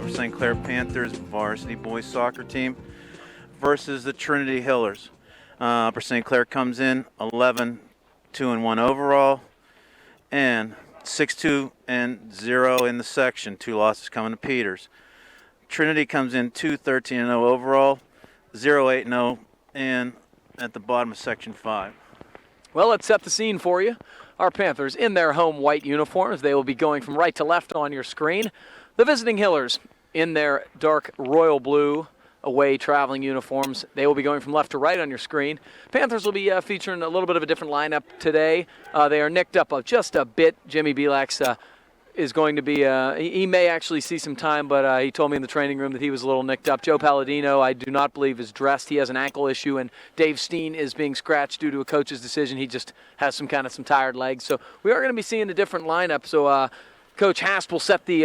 for St. Clair Panthers varsity boys soccer team versus the Trinity Hillers. For St. Clair comes in 11-2-1 overall and 6-2-0 in the section. 2 losses coming to Peters. Trinity comes in 2-13-0 overall, 0-8-0 and at the bottom of section 5. Well, let's set the scene for you. Our Panthers in their home white uniforms. They will be going from right to left on your screen. The visiting Hillers in their dark royal blue away traveling uniforms. They will be going from left to right on your screen. Panthers will be featuring a little bit of a different lineup today. They are nicked up just a bit. Jimmy Belax is going to be, he may actually see some time, but he told me in the training room that he was a little nicked up. Joe Palladino, I do not believe, is dressed. He has an ankle issue, and Dave Steen is being scratched due to a coach's decision. He just has some tired legs. So we are going to be seeing a different lineup. So Coach Hast will set the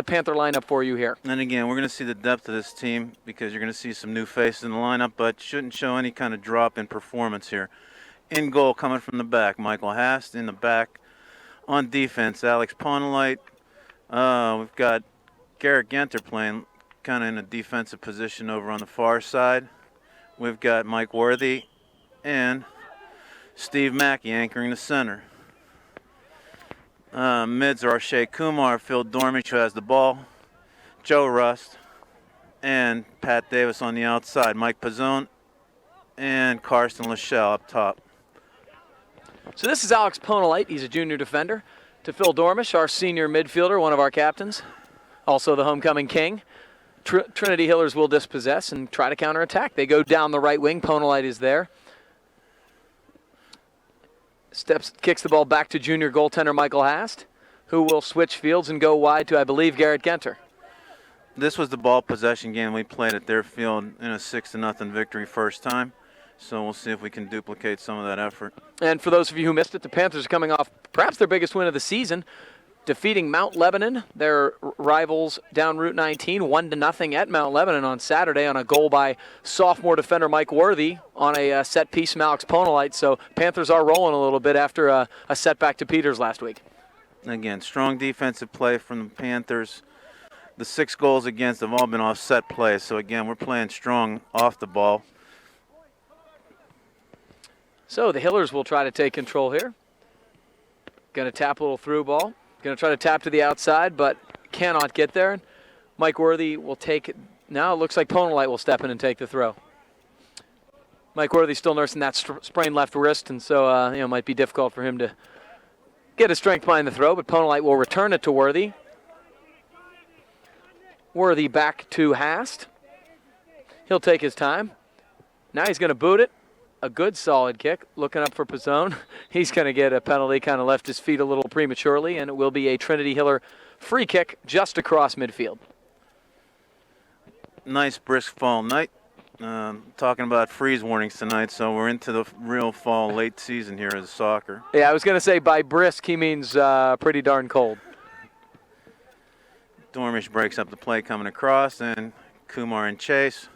Panther lineup for you here. And again, we're going to see the depth of this team because you're going to see some new faces in the lineup, but shouldn't show any kind of drop in performance here. In goal, coming from the back, Michael Hast. In the back, on defense, Alex Ponelite. We've got Garrett Genter playing kind of in a defensive position over on the far side. We've got Mike Worthy and Steve Mackey anchoring the center. Mids are Shea Kumar, Phil Dormish, who has the ball, Joe Rust, and Pat Davis on the outside. Mike Pizzone and Karsten Lachelle up top. So this is Alex Ponelite. He's a junior defender. To Phil Dormish, our senior midfielder, one of our captains, also the homecoming king. Trinity Hillers will dispossess and try to counterattack. They go down the right wing. Ponelite is there. Kicks the ball back to junior goaltender Michael Hast, who will switch fields and go wide to, I believe, Garrett Genter. This was the ball possession game we played at their field in a 6-0 victory first time. So we'll see if we can duplicate some of that effort. And for those of you who missed it, the Panthers are coming off perhaps their biggest win of the season, defeating Mount Lebanon, their rivals down Route 19, 1-0 at Mount Lebanon on Saturday on a goal by sophomore defender Mike Worthy on a set piece from Alex Ponelite. So Panthers are rolling a little bit after a setback to Peters last week. Again, strong defensive play from the Panthers. The 6 goals against have all been off set plays. So again, we're playing strong off the ball. So the Hillers will try to take control here. Going to tap a little through ball. Going to try to tap to the outside, but cannot get there. Mike Worthy will take it. Now it looks like Ponelite will step in and take the throw. Mike Worthy still nursing that sprained left wrist, and so it might be difficult for him to get his strength behind the throw, but Ponelite will return it to Worthy. Worthy back to Hast. He'll take his time. Now he's going to boot it. A good solid kick, looking up for Pizzone. He's going to get a penalty, kind of left his feet a little prematurely, and it will be a Trinity Hiller free kick just across midfield. Nice brisk fall night. Talking about freeze warnings tonight, so we're into the real fall late season here as soccer. Yeah, I was going to say by brisk he means pretty darn cold. Dormish breaks up the play coming across, and Kumar in chase.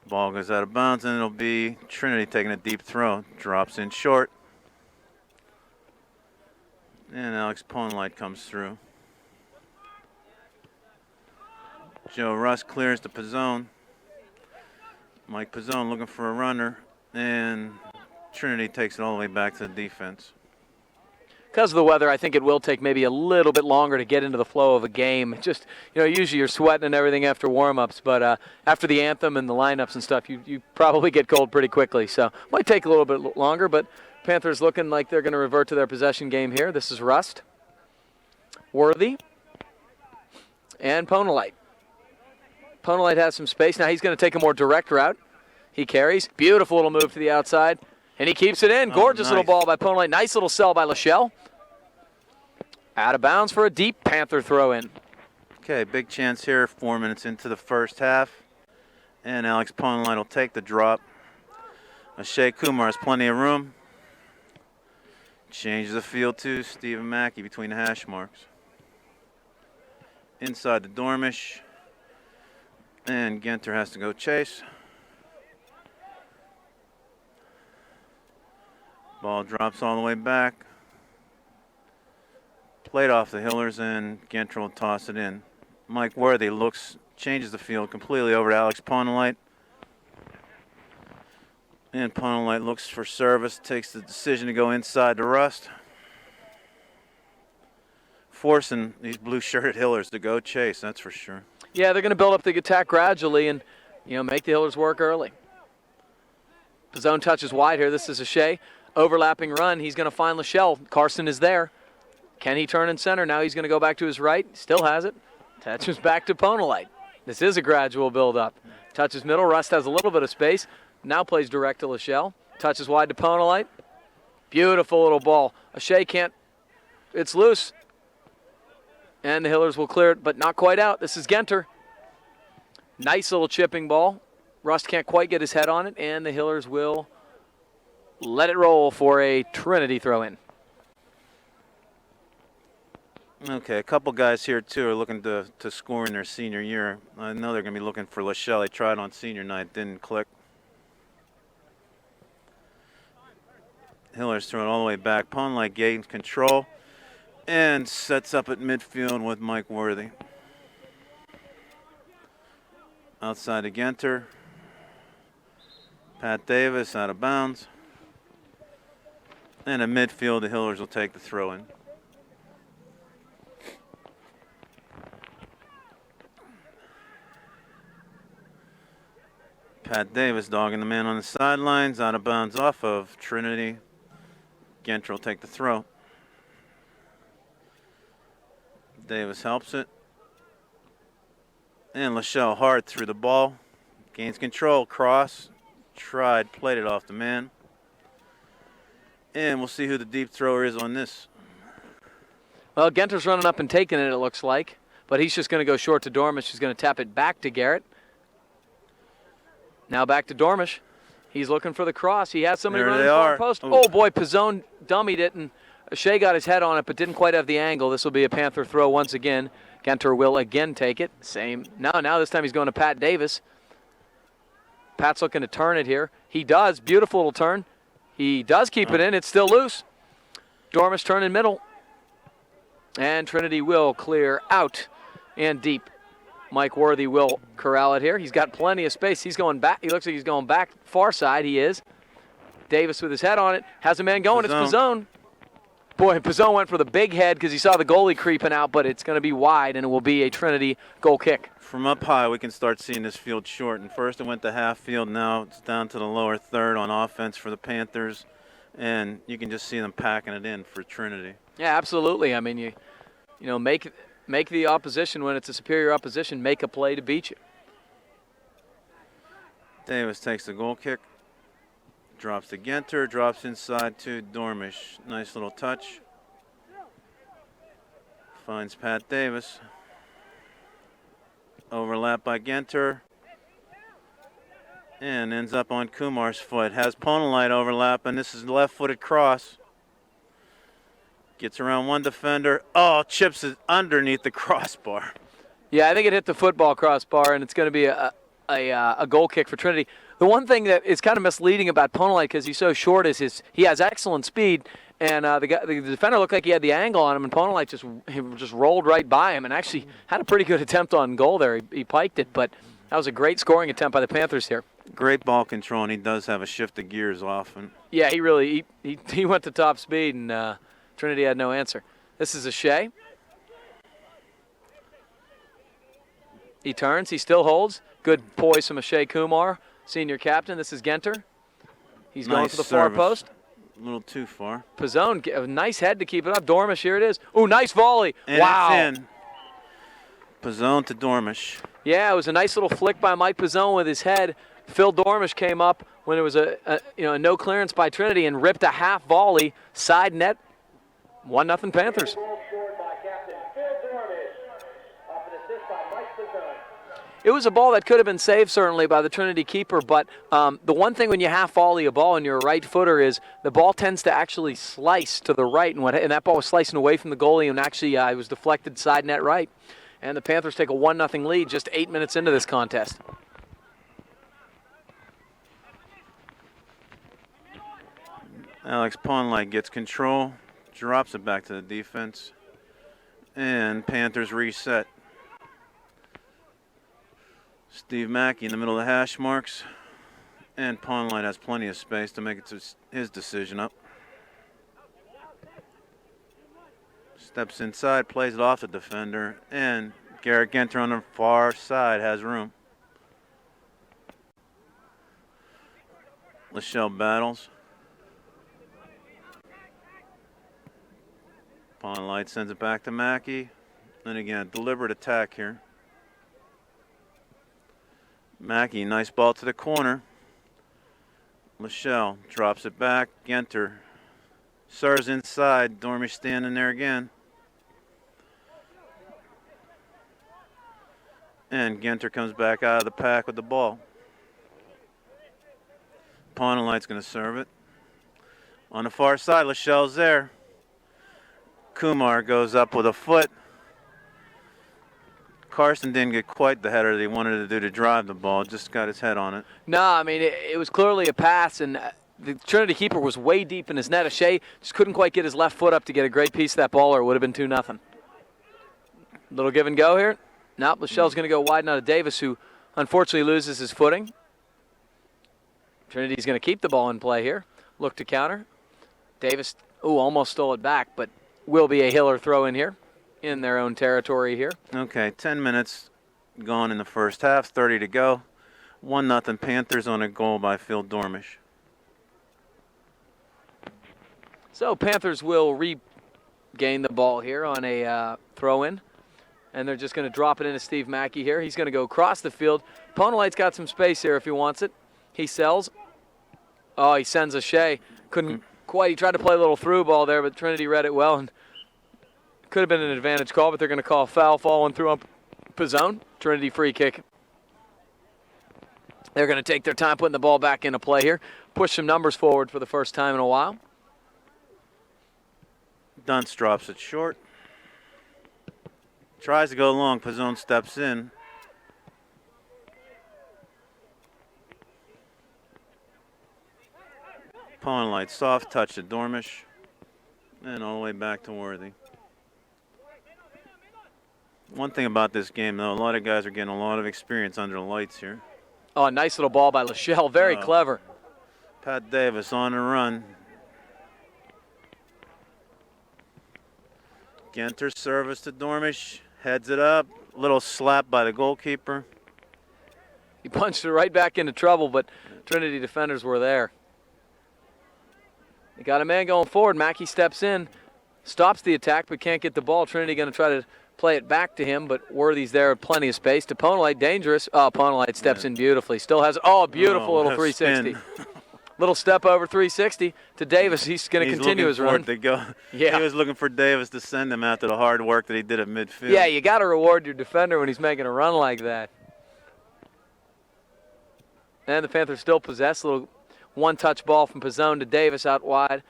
Ball goes out of bounds, and it'll be Trinity taking a deep throw. Drops in short. And Alex Ponelite comes through. Joe Russ clears to Pizzone. Mike Pizzone looking for a runner, and Trinity takes it all the way back to the defense. Because of the weather, I think it will take maybe a little bit longer to get into the flow of a game. Just, usually you're sweating and everything after warm-ups, but after the anthem and the lineups and stuff, you probably get cold pretty quickly. So might take a little bit longer, but Panthers looking like they're going to revert to their possession game here. This is Rust, Worthy, and Ponelite. Ponelite has some space. Now he's going to take a more direct route. He carries. Beautiful little move to the outside. And he keeps it in. Gorgeous little ball by Ponelite. Nice little sell by Lachelle. Out of bounds for a deep Panther throw in. Okay, big chance here. 4 minutes into the first half. And Alex Ponelite will take the drop. Shea Kumar has plenty of room. Changes the field to Stephen Mackey between the hash marks. Inside the Dormish. And Genter has to go chase. Ball drops all the way back. Played off the Hillers, and Genter will toss it in. Mike Worthy changes the field completely over to Alex Ponelite. And Ponelite looks for service, takes the decision to go inside to Rust. Forcing these blue-shirted Hillers to go chase, that's for sure. Yeah, they're going to build up the attack gradually and, make the Hillers work early. Pizzone touches wide here. This is a Shea. Overlapping run. He's going to find Lachelle. Carson is there. Can he turn in center? Now he's going to go back to his right. Still has it. Touches back to Ponelite. This is a gradual build-up. Touches middle. Rust has a little bit of space. Now plays direct to Lachelle. Touches wide to Ponelite. Beautiful little ball. Shea can't. It's loose. And the Hillers will clear it, but not quite out. This is Genter. Nice little chipping ball. Rust can't quite get his head on it, and the Hillers will let it roll for a Trinity throw-in. Okay, a couple guys here, too, are looking to score in their senior year. I know they're going to be looking for Lachelle. They tried on senior night, didn't click. Hillers throwing all the way back. Ponelite gains control and sets up at midfield with Mike Worthy. Outside to Genter. Pat Davis out of bounds. And at midfield, the Hillers will take the throw in. Pat Davis dogging the man on the sidelines, out of bounds off of Trinity. Genter will take the throw. Davis helps it. And Lachelle hard through the ball. Gains control, cross. Tried, played it off the man. And we'll see who the deep thrower is on this. Well, Genter's running up and taking it, it looks like. But he's just going to go short to Dormish. He's going to tap it back to Garrett. Now back to Dormish. He's looking for the cross. He has somebody running far post. Oh, boy, Pizzone dummied it, and Shea got his head on it, but didn't quite have the angle. This will be a Panther throw once again. Genter will again take it. Same. Now this time he's going to Pat Davis. Pat's looking to turn it here. He does. Beautiful little turn. He does keep it in. It's still loose. Dormish turning middle. And Trinity will clear out and deep. Mike Worthy will corral it here. He's got plenty of space. He's going back. He looks like he's going back far side. He is. Davis with his head on it. Has a man going. It's Pizzone. Boy, Pizzone went for the big head because he saw the goalie creeping out, but it's going to be wide, and it will be a Trinity goal kick. From up high, we can start seeing this field shorten. First it went to half field. Now it's down to the lower third on offense for the Panthers, and you can just see them packing it in for Trinity. Yeah, absolutely. I mean, you make the opposition, when it's a superior opposition, make a play to beat you. Davis takes the goal kick. Drops to Genter, drops inside to Dormish. Nice little touch. Finds Pat Davis. Overlap by Genter. And ends up on Kumar's foot. Has Ponelite overlap, and this is left-footed cross. Gets around one defender. Oh, chips it underneath the crossbar. Yeah, I think it hit the football crossbar, and it's going to be a goal kick for Trinity. The one thing that is kind of misleading about Ponelite, because he's so short, is he has excellent speed, and the defender looked like he had the angle on him, and Ponelite just rolled right by him and actually had a pretty good attempt on goal there. He piked it, but that was a great scoring attempt by the Panthers here. Great ball control, and he does have a shift of gears often. Yeah, he really he went to top speed, and Trinity had no answer. This is a Shea. He turns. He still holds. Good poise from a Shea Kumar, senior captain. This is Genter. He's going for the far post. A little too far. Pizzone, a nice head to keep it up. Dormish, here it is. Ooh, nice volley. And wow. It's in. Pizzone to Dormish. Yeah, it was a nice little flick by Mike Pizzone with his head. Phil Dormish came up when it was a no clearance by Trinity and ripped a half volley, side net. 1-0 Panthers. It was a ball that could have been saved, certainly, by the Trinity keeper, but the one thing when you half volley a ball and you're a right footer is the ball tends to actually slice to the right, and that ball was slicing away from the goalie, and actually it was deflected side net right. And the Panthers take a 1-0 lead just 8 minutes into this contest. Alex Ponelite gets control, drops it back to the defense, and Panthers reset. Steve Mackey in the middle of the hash marks. And Pawn Light has plenty of space to make his decision up. Steps inside, plays it off the defender, and Garrett Genter on the far side has room. Lachelle battles. Pawn Light sends it back to Mackey. And again, deliberate attack here. Mackey, nice ball to the corner. Lachelle drops it back. Genter serves inside. Dormish standing there again. And Genter comes back out of the pack with the ball. Pawn Light's going to serve it. On the far side, Lachelle's there. Kumar goes up with a foot. Carson didn't get quite the header that he wanted to do to drive the ball, just got his head on it. No, I mean, it was clearly a pass, and the Trinity keeper was way deep in his net. O'Shea just couldn't quite get his left foot up to get a great piece of that ball, or it would have been 2-0. Little give and go here. Nope, Lachelle's going to go wide now to Davis, who unfortunately loses his footing. Trinity's going to keep the ball in play here. Look to counter. Davis, almost stole it back, but will be a Hiller throw in here in their own territory here. Okay, 10 minutes gone in the first half, 30 to go. 1-0 Panthers on a goal by Phil Dormish. So Panthers will regain the ball here on a throw-in. And they're just going to drop it into Steve Mackey here. He's going to go across the field. Pawn Light's got some space here if he wants it. He sells. Oh, he sends O'Shea. Couldn't quite. He tried to play a little through ball there, but Trinity read it well. And could have been an advantage call, but they're going to call a foul falling through on Pizzone. Trinity free kick. They're going to take their time putting the ball back into play here. Push some numbers forward for the first time in a while. Dunst drops it short. Tries to go long. Pizzone steps in. Pawn Light, soft touch to Dormish. And all the way back to Worthy. One thing about this game, though, a lot of guys are getting a lot of experience under the lights here. Oh, a nice little ball by Lachelle. Very clever. Pat Davis on the run. Genter service to Dormish. Heads it up. Little slap by the goalkeeper. He punched it right back into trouble, but Trinity defenders were there. They got a man going forward. Mackey steps in, stops the attack, but can't get the ball. Trinity going to try to play it back to him, but Worthy's there, plenty of space. To Pawn Light, dangerous. Oh, Pawn Light steps in beautifully. Still has, a beautiful little 360. Little step over 360 to Davis. He's going to continue his run. To go. Yeah. He was looking for Davis to send him after the hard work that he did at midfield. Yeah, you got to reward your defender when he's making a run like that. And the Panthers still possess. A little one-touch ball from Pizzone to Davis out wide.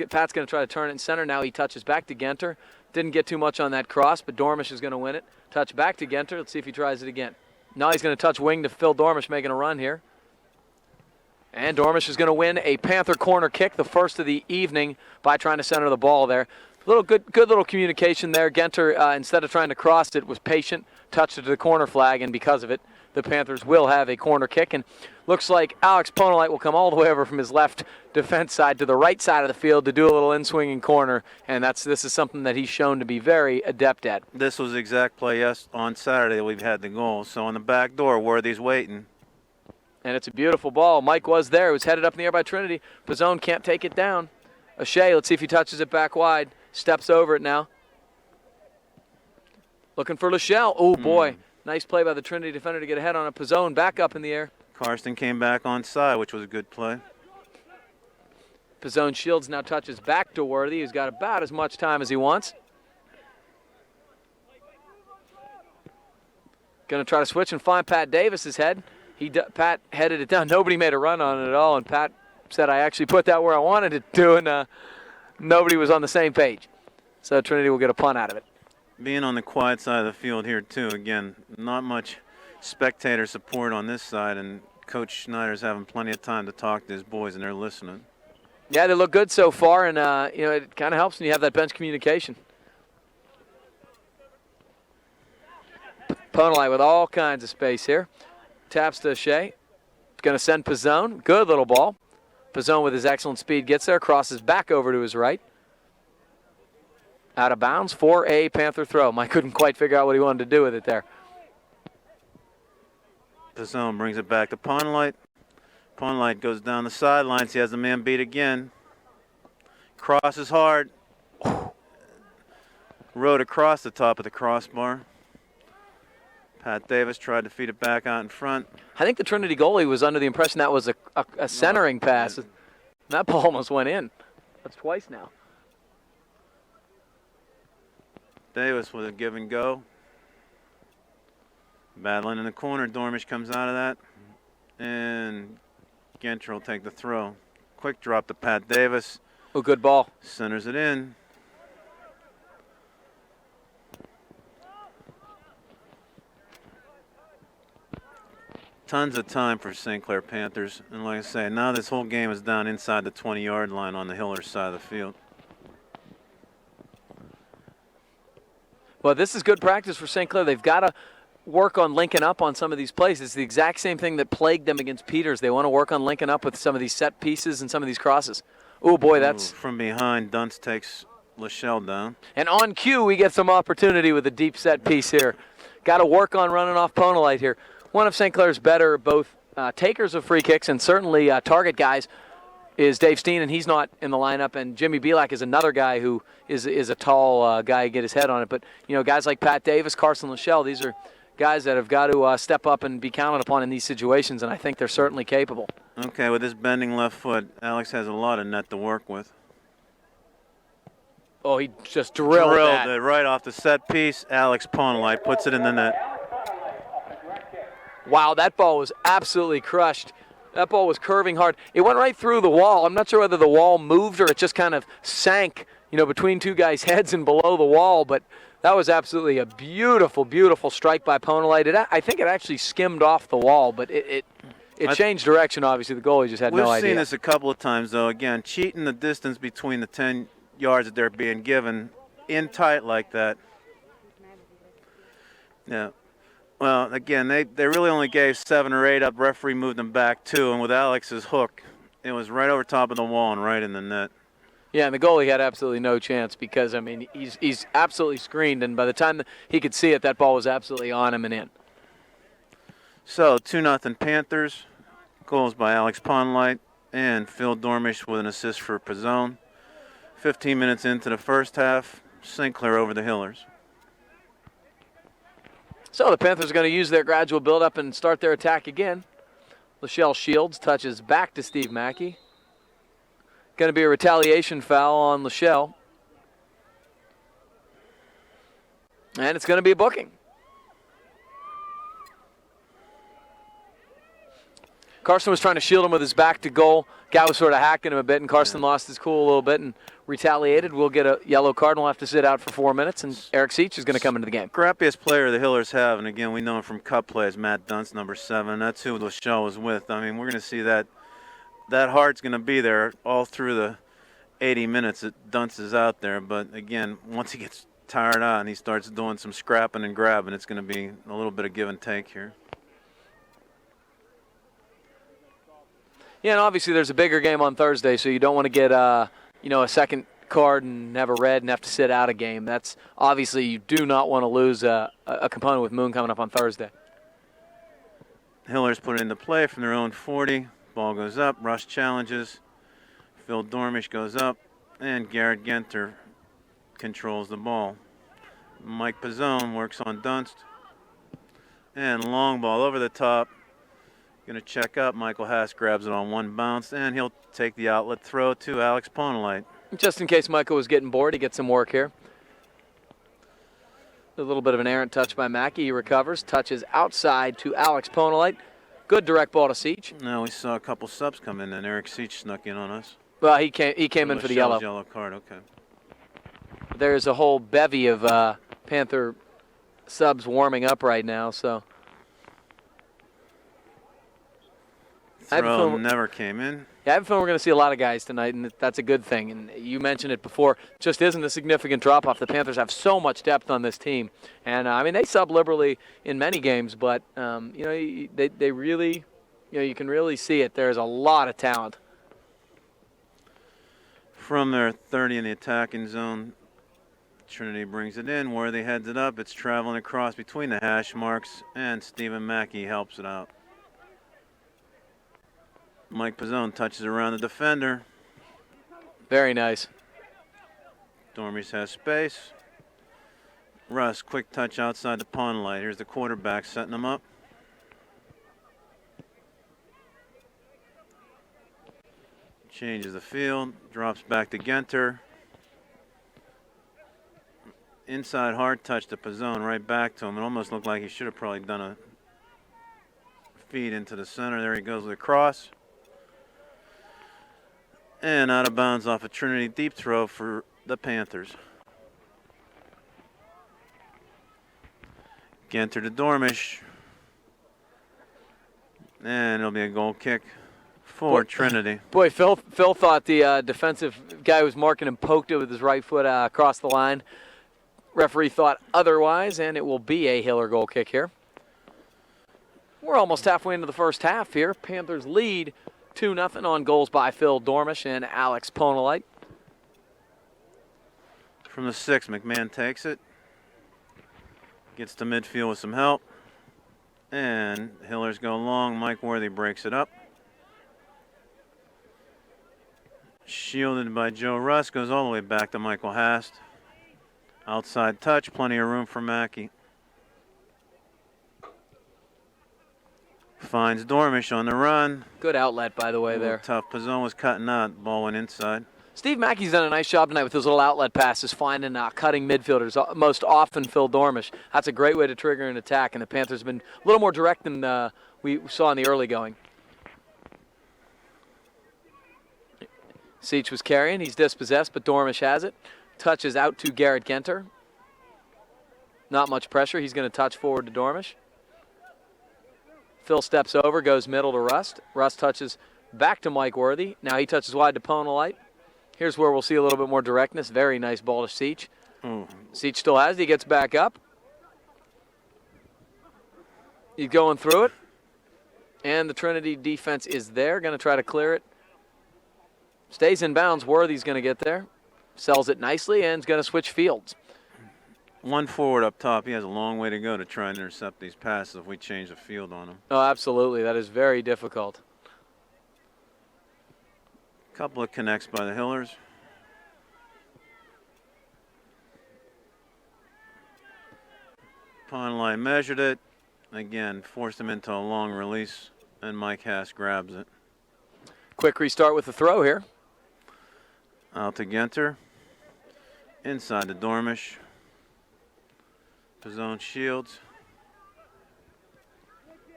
Pat's going to try to turn it in center. Now he touches back to Genter. Didn't get too much on that cross, but Dormish is going to win it. Touch back to Genter. Let's see if he tries it again. Now he's going to touch wing to Phil Dormish, making a run here. And Dormish is going to win a Panther corner kick, the first of the evening, by trying to center the ball there. Good little communication there. Genter, instead of trying to cross it, was patient, touched it to the corner flag, and because of it, the Panthers will have a corner kick. And looks like Alex Pawn Light will come all the way over from his left defense side to the right side of the field to do a little in-swinging corner, and this is something that he's shown to be very adept at. This was the exact play on Saturday we've had the goal. So on the back door, Worthy's waiting. And it's a beautiful ball. Mike was there. It was headed up in the air by Trinity. Pizzone can't take it down. O'Shea, let's see if he touches it back wide. Steps over it now. Looking for Lachelle. Oh, boy. Nice play by the Trinity defender to get ahead on a Pizzone. Back up in the air. Karsten came back on side, which was a good play. Pizzone Shields now touches back to Worthy, who's got about as much time as he wants. Going to try to switch and find Pat Davis's head. Pat headed it down. Nobody made a run on it at all, and Pat said, I actually put that where I wanted it to, and nobody was on the same page. So Trinity will get a punt out of it. Being on the quiet side of the field here, too, again, not much spectator support on this side, and Coach Schneider's having plenty of time to talk to his boys, and they're listening. Yeah, they look good so far, and it kind of helps when you have that bench communication. Pawn Light with all kinds of space here. taps to Shea. Going to send Pizzone. Good little ball. Pizzone with his excellent speed gets there, crosses back over to his right. Out of bounds for a Panther throw. Mike couldn't quite figure out what he wanted to do with it there. Pizzone brings it back to Ponlight. Ponlight goes down the sidelines. He has the man beat again. Crosses hard. Rode across the top of the crossbar. Pat Davis tried to feed it back out in front. I think the Trinity goalie was under the impression that was a centering pass. That ball almost went in. That's twice now. Davis with a give and go. Battling in the corner. Dormish comes out of that. And Genter will take the throw. Quick drop to Pat Davis. Oh, good ball. Centers it in. Tons of time for St. Clair Panthers. And like I say, now this whole game is down inside the 20-yard line on the Hillers side of the field. Well, this is good practice for St. Clair. They've got to work on linking up on some of these plays. It's the exact same thing that plagued them against Peters. They want to work on linking up with some of these set pieces and some of these crosses. Oh, boy, that's... From behind, Dunst takes Lachelle down. And on cue, we get some opportunity with a deep set piece here. Got to work on running off Ponolite here. One of St. Clair's better both takers of free kicks and certainly target guys is Dave Steen, and he's not in the lineup. And Jimmy Bielak is another guy who is a tall guy, get his head on it. But, you know, guys like Pat Davis, Carson Lachelle, these are guys that have got to step up and be counted upon in these situations, and I think they're certainly capable. Okay, with his bending left foot, Alex has a lot of net to work with. Oh, he just drilled it right off the set piece. Alex Ponolite puts it in the net. Wow, that ball was absolutely crushed. That ball was curving hard. It went right through the wall. I'm not sure whether the wall moved or it just kind of sank, you know, between two guys' heads and below the wall, but that was absolutely a beautiful, beautiful strike by Ponolite. I think it actually skimmed off the wall, but it changed direction, obviously. The goalie just had no idea. We've seen this a couple of times, though. Again, cheating the distance between the 10 yards that they're being given in tight like that. Yeah. Well, again, they really only gave 7 or 8 up. Referee moved them back 2, and with Alex's hook, it was right over top of the wall and right in the net. Yeah, and the goalie had absolutely no chance because, I mean, he's absolutely screened, and by the time he could see it, that ball was absolutely on him and in. So, 2-0 Panthers. Goals by Alex Ponlight and Phil Dormish with an assist for Pizzone. 15 minutes into the first half, St. Clair over the Hillers. So the Panthers are going to use their gradual build-up and start their attack again. Lachelle Shields touches back to Steve Mackey. Going to be a retaliation foul on Lachelle. And it's going to be a booking. Carson was trying to shield him with his back to goal. Guy was sort of hacking him a bit, and Carson lost his cool a little bit and retaliated. We'll get a yellow card, and we'll have to sit out for 4 minutes, and Eric Seach is going to come into the game. Scrappiest player the Hillers have, and again, we know him from cup plays, Matt Dunst, number 7. That's who Lachelle was with. I mean, we're going to see that heart's going to be there all through the 80 minutes that Dunst is out there. But again, once he gets tired out and he starts doing some scrapping and grabbing, it's going to be a little bit of give and take here. Yeah, and obviously there's a bigger game on Thursday, so you don't want to get a second card and have a red and have to sit out a game. That's obviously you do not want to lose a component with Moon coming up on Thursday. Hillers put it into play from their own 40. Ball goes up, Rush challenges. Phil Dormish goes up, and Garrett Genter controls the ball. Mike Pizzone works on Dunst. And long ball over the top. Going to check up. Michael Haas grabs it on one bounce, and he'll take the outlet throw to Alex Ponolite. Just in case Michael was getting bored, he gets some work here. A little bit of an errant touch by Mackey. He recovers, touches outside to Alex Ponolite. Good direct ball to Seach. Now we saw a couple subs come in, and Eric Seach snuck in on us. Well, he came in for the yellow. Yellow card, okay. There's a whole bevy of Panther subs warming up right now, so. Throw never came in. Yeah, I have a feeling we're going to see a lot of guys tonight, and that's a good thing. And you mentioned it before, just isn't a significant drop-off. The Panthers have so much depth on this team. And, I mean, they sub liberally in many games, but, you know, they really, you know, you can really see it. There's a lot of talent. From their 30 in the attacking zone, Trinity brings it in. Worthy heads it up. It's traveling across between the hash marks, and Stephen Mackey helps it out. Mike Pizzone touches around the defender. Very nice. Dormies has space. Russ, quick touch outside the pond light. Here's the quarterback setting him up. Changes the field, drops back to Genter. Inside hard touch to Pizzone, right back to him. It almost looked like he should have probably done a feed into the center. There he goes with a cross. And out of bounds off a Trinity deep throw for the Panthers. Genter to Dormish. And it'll be a goal kick for Trinity. Boy, Phil thought the defensive guy who was marking him poked it with his right foot across the line. Referee thought otherwise, and it will be a Hiller goal kick here. We're almost halfway into the first half here. Panthers lead 2-0 on goals by Phil Dormish and Alex Ponolite. From the 6, McMahon takes it. Gets to midfield with some help. And Hillers go long. Mike Worthy breaks it up. Shielded by Joe Russ. Goes all the way back to Michael Hast. Outside touch. Plenty of room for Mackey. Finds Dormish on the run. Good outlet, by the way, there. Tough. Pizzone was cutting out. Ball went inside. Steve Mackey's done a nice job tonight with his little outlet passes, finding cutting midfielders, most often Phil Dormish. That's a great way to trigger an attack, and the Panthers have been a little more direct than we saw in the early going. Seach was carrying. He's dispossessed, but Dormish has it. Touches out to Garrett Genter. Not much pressure. He's going to touch forward to Dormish. Phil steps over, goes middle to Rust. Rust touches back to Mike Worthy. Now he touches wide to Ponolite. Here's where we'll see a little bit more directness. Very nice ball to Seach. Seach still has it. He gets back up. He's going through it. And the Trinity defense is there. Going to try to clear it. Stays in bounds. Worthy's going to get there. Sells it nicely and is going to switch fields. One forward up top. He has a long way to go to try and intercept these passes if we change the field on him. Oh, absolutely. That is very difficult. Couple of connects by the Hillers. Ponline measured it. Again, forced him into a long release, and Mike Hass grabs it. Quick restart with the throw here. Out to Genter. Inside to Dormish. Pizzone shields.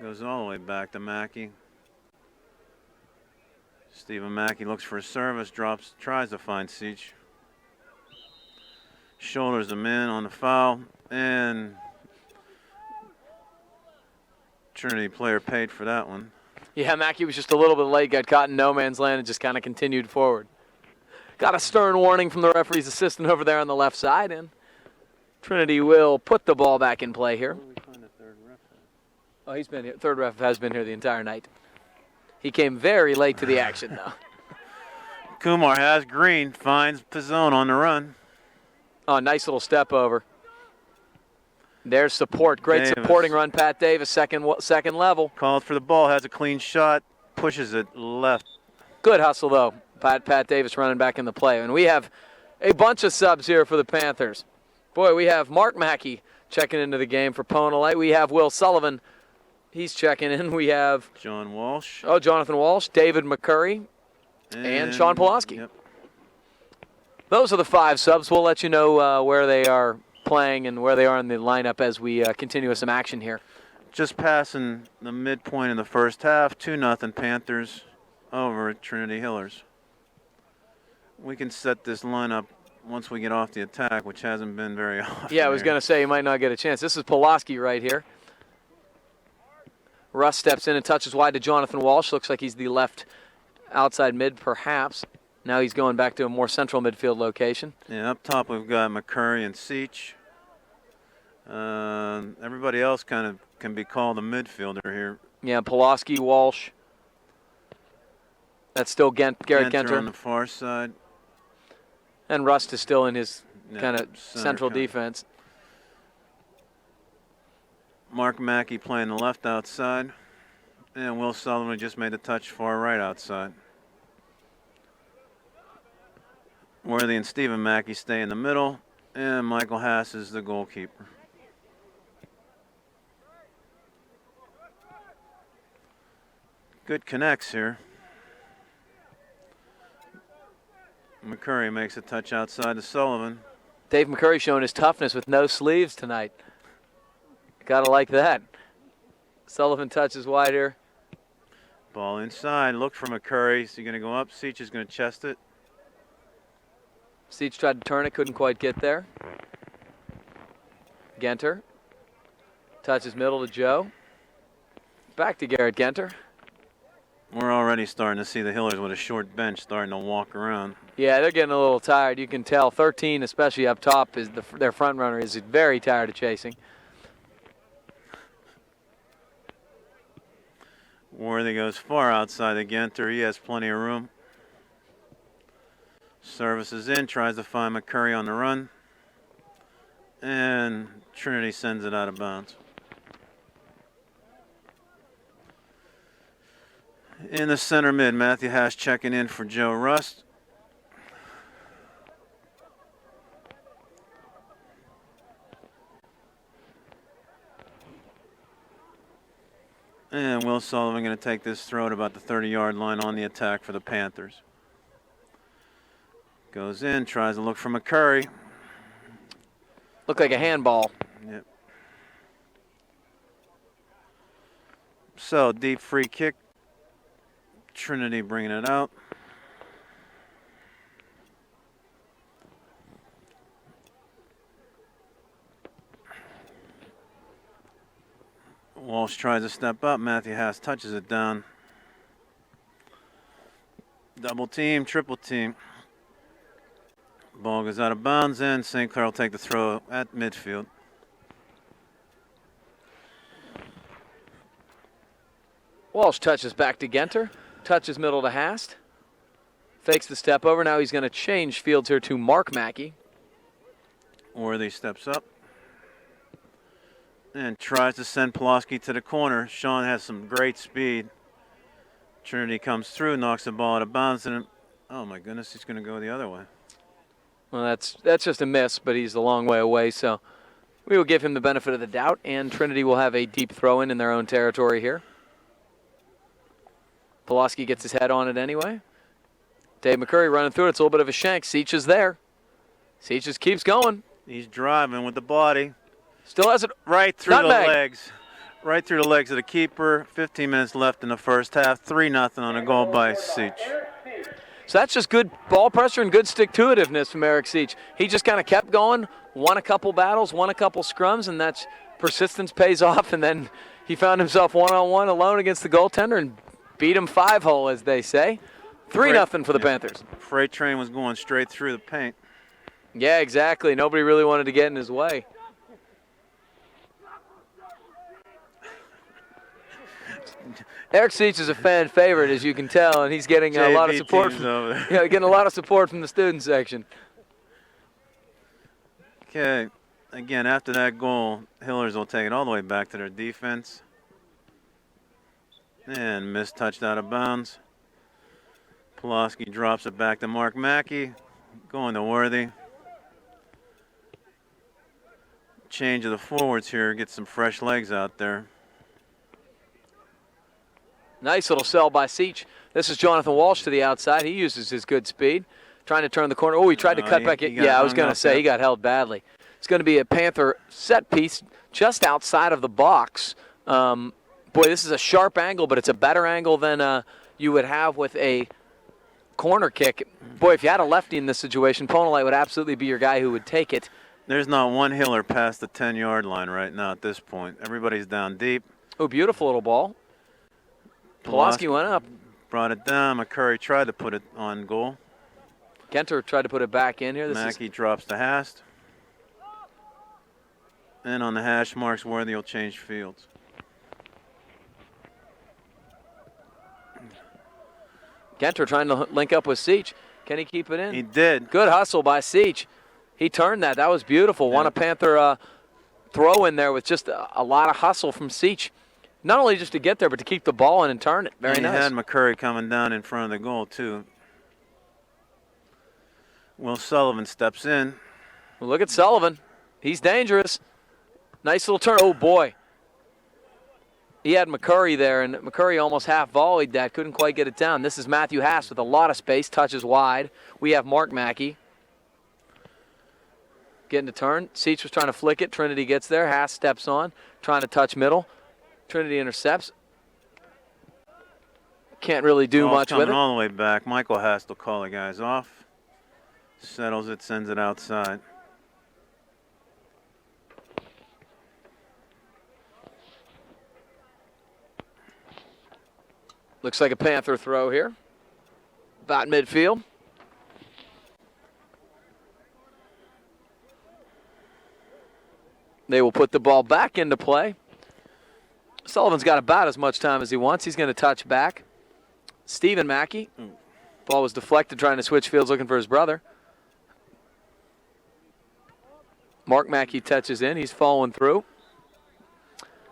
Goes all the way back to Mackey. Stephen Mackey looks for a service, drops, tries to find Seach. Shoulders him in on the foul, and Trinity player paid for that one. Yeah, Mackey was just a little bit late, got caught in no man's land, and just kind of continued forward. Got a stern warning from the referee's assistant over there on the left side, and Trinity will put the ball back in play here. Oh, he's been here. Third ref has been here the entire night. He came very late to the action, though. Kumar has green, finds Pizzone on the run. Oh, nice little step over. There's support. Great Davis. Supporting run, Pat Davis, second level. Called for the ball, has a clean shot, pushes it left. Good hustle, though. Pat Davis running back in the play. And we have a bunch of subs here for the Panthers. Boy, we have Mark Mackey checking into the game for Ponolite. We have Will Sullivan. He's checking in. We have John Walsh. Oh, Jonathan Walsh, David McCurry, and Sean Pulaski. Yep. Those are the 5 subs. We'll let you know where they are playing and where they are in the lineup as we continue with some action here. Just passing the midpoint in the first half, 2-0 Panthers over at Trinity Hillers. We can set this lineup once we get off the attack, which hasn't been very often. Yeah, I was going to say you might not get a chance. This is Pulaski right here. Russ steps in and touches wide to Jonathan Walsh. Looks like he's the left outside mid, perhaps. Now he's going back to a more central midfield location. Yeah, up top we've got McCurry and Seach. Everybody else kind of can be called a midfielder here. Yeah, Pulaski, Walsh. That's still Garrett Genter. On the far side. And Rust is still in his kind of central defense. Mark Mackey playing the left outside. And Will Sullivan just made a touch far right outside. Worthy and Stephen Mackey stay in the middle. And Michael Haas is the goalkeeper. Good connects here. McCurry makes a touch outside to Sullivan. Dave McCurry showing his toughness with no sleeves tonight. Gotta like that. Sullivan touches wide here. Ball inside. Look for McCurry. Is he going to go up? Seach is going to chest it. Seach tried to turn it, couldn't quite get there. Genter touches middle to Joe. Back to Garrett Genter. We're already starting to see the Hillers with a short bench starting to walk around. Yeah, they're getting a little tired. You can tell 13, especially up top, is their front runner is very tired of chasing. Worthy goes far outside the Genter. He has plenty of room. Services in, tries to find McCurry on the run. And Trinity sends it out of bounds. In the center mid, Matthew Haas checking in for Joe Rust. And Will Sullivan going to take this throw at about the 30-yard line on the attack for the Panthers. Goes in, tries to look for McCurry. Looked like a handball. Yep. So, deep free kick. Trinity bringing it out. Walsh tries to step up. Matthew Haas touches it down. Double team, triple team. Ball goes out of bounds, and St. Clair will take the throw at midfield. Walsh touches back to Genter. Touches middle to Hast. Fakes the step over. Now he's going to change fields here to Mark Mackey. Worthy steps up and tries to send Pulaski to the corner. Sean has some great speed. Trinity comes through, knocks the ball out of bounds, and oh my goodness, he's going to go the other way. Well, that's just a miss, but he's a long way away, so we will give him the benefit of the doubt, and Trinity will have a deep throw-in in their own territory here. Pulaski gets his head on it anyway. Dave McCurry running through it. It's a little bit of a shank. Seach is there. Seach just keeps going. He's driving with the body. Still has it right through the legs. Right through the legs of the keeper. 15 minutes left in the first half. 3-0 on a goal by Seach. So that's just good ball pressure and good stick-to-itiveness from Eric Seach. He just kind of kept going, won a couple battles, won a couple scrums, and that's persistence pays off. And then he found himself one-on-one alone against the goaltender and beat him 5-hole, as they say. 3-0 for the Panthers. Freight train was going straight through the paint. Yeah, exactly. Nobody really wanted to get in his way. Eric Seach is a fan favorite, as you can tell, and he's getting a lot of support. Getting a lot of support from the student section. Okay, again, after that goal, Hillers will take it all the way back to their defense. And mistouched out of bounds. Pulaski drops it back to Mark Mackey. Going to Worthy. Change of the forwards here. Get some fresh legs out there. Nice little sell by Seach. This is Jonathan Walsh to the outside. He uses his good speed. Trying to turn the corner. Oh, he tried to cut back. Yeah, I was going to say he got held badly. It's going to be a Panther set piece just outside of the box. Boy, this is a sharp angle, but it's a better angle than you would have with a corner kick. Boy, if you had a lefty in this situation, Ponalite would absolutely be your guy who would take it. There's not one Hiller past the 10-yard line right now at this point. Everybody's down deep. Oh, beautiful little ball. Pulaski went up. Brought it down. McCurry tried to put it on goal. Genter tried to put it back in here. Mackey drops the Hast. And on the hash marks, Worthy will change fields. Genter trying to link up with Seach. Can he keep it in? He did. Good hustle by Seach. He turned that. That was beautiful. Yeah. Won a Panther throw in there with just a lot of hustle from Seach. Not only just to get there, but to keep the ball in and turn it. Very nice. He had McCurry coming down in front of the goal, too. Will Sullivan steps in. Well, look at Sullivan. He's dangerous. Nice little turn. Oh, boy. He had McCurry there, and McCurry almost half volleyed that. Couldn't quite get it down. This is Matthew Haas with a lot of space. Touches wide. We have Mark Mackey getting to turn. Seach was trying to flick it. Trinity gets there. Haas steps on, trying to touch middle. Trinity intercepts. Can't really do much with it. All the way back. Michael Haas will call the guys off. Settles it, sends it outside. Looks like a Panther throw here. About midfield. They will put the ball back into play. Sullivan's got about as much time as he wants. He's going to touch back. Stephen Mackey. Ball was deflected, trying to switch fields, looking for his brother. Mark Mackey touches in. He's following through.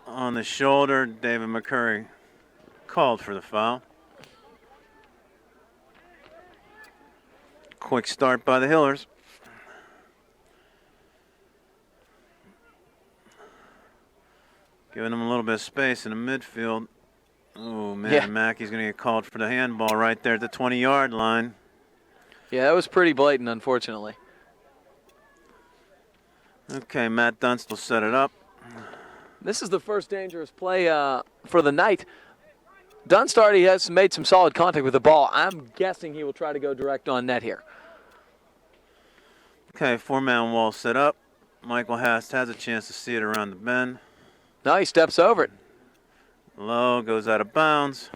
On the shoulder, David McCurry called for the foul. Quick start by the Hillers. Giving them a little bit of space in the midfield. Oh, man, Yeah. Mackey's going to get called for the handball right there at the 20-yard line. Yeah, that was pretty blatant, unfortunately. Okay, Matt Dunst will set it up. This is the first dangerous play for the night. Dunst already has made some solid contact with the ball. I'm guessing he will try to go direct on net here. Okay, four-man wall set up. Michael Hast has a chance to see it around the bend. No, he steps over it. Low, goes out of bounds.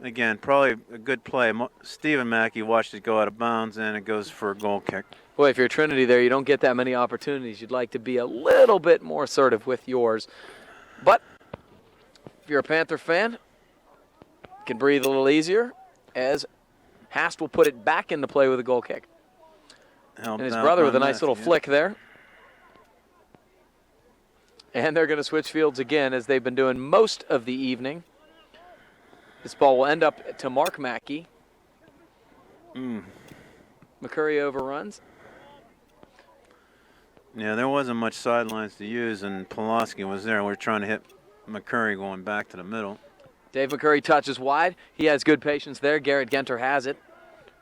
Again, probably a good play. Stephen Mackey watched it go out of bounds, and it goes for a goal kick. Boy, if you're Trinity there, you don't get that many opportunities. You'd like to be a little bit more assertive with yours. But if you're a Panther fan, you can breathe a little easier as Hast will put it back into play with a goal kick. Helped And his out brother by with a nice little Matthew. flick there. And they're going to switch fields again, as they've been doing most of the evening. This ball will end up to Mark Mackey. McCurry overruns. Yeah, there wasn't much sidelines to use, and Pulaski was there. We're trying to hit McCurry going back to the middle. Dave McCurry touches wide. He has good patience there. Garrett Genter has it.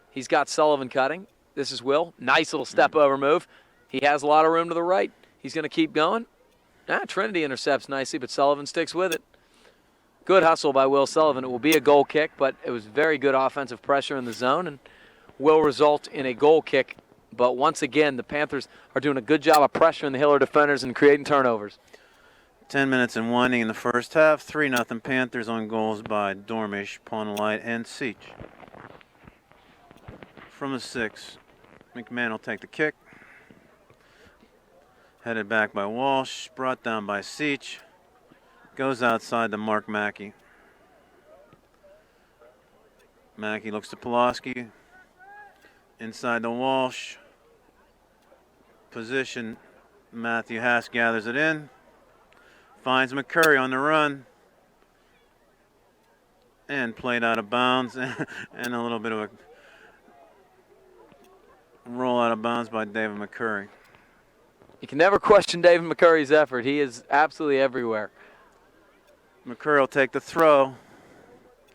He's got Sullivan cutting. This is Will. Nice little step over move. He has a lot of room to the right. He's going to keep going. Trinity intercepts nicely, but Sullivan sticks with it. Good hustle by Will Sullivan. It will be a goal kick, but it was very good offensive pressure in the zone and will result in a goal kick. But once again, the Panthers are doing a good job of pressuring the Hiller defenders and creating turnovers. 10 minutes and winding in the first half. 3-0 Panthers on goals by Dormish, Pawnlight, and Seach. From the 6, McMahon will take the kick. Headed back by Walsh, brought down by Seach. Goes outside to Mark Mackey. Mackey looks to Pulaski. Inside to Walsh. Position. Matthew Haas gathers it in. Finds McCurry on the run. And played out of bounds. And a little bit of a roll out of bounds by David McCurry. You can never question David McCurry's effort. He is absolutely everywhere. McCurry will take the throw.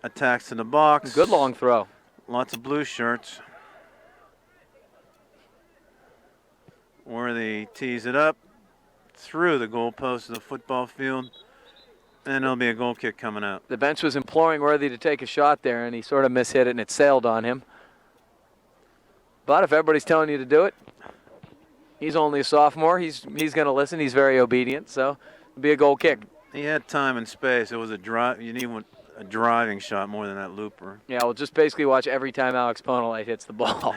Attacks to the box. Good long throw. Lots of blue shirts. Worthy tees it up through the goalpost of the football field. And there'll be a goal kick coming out. The bench was imploring Worthy to take a shot there, and he sort of mishit it, and it sailed on him. But if everybody's telling you to do it, he's only a sophomore. He's going to listen. He's very obedient, so it'll be a goal kick. He had time and space. It was a drive. You need a driving shot more than that looper. Yeah, we'll just basically watch every time Alex Ponolite hits the ball.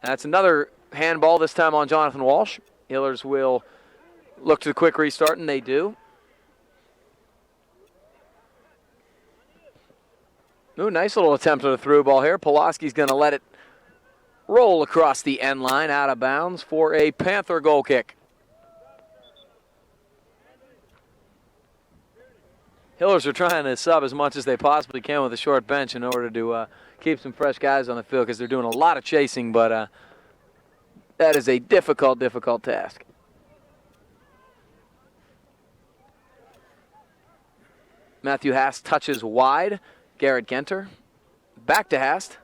That's another handball, this time on Jonathan Walsh. Hillers will look to the quick restart, and they do. Ooh, nice little attempt at a through ball here. Pulaski's going to let it roll across the end line out of bounds for a Panther goal kick. Hillers are trying to sub as much as they possibly can with a short bench in order to keep some fresh guys on the field because they're doing a lot of chasing, but that is a difficult task. Matthew Hast touches wide. Garrett Genter back to Hast.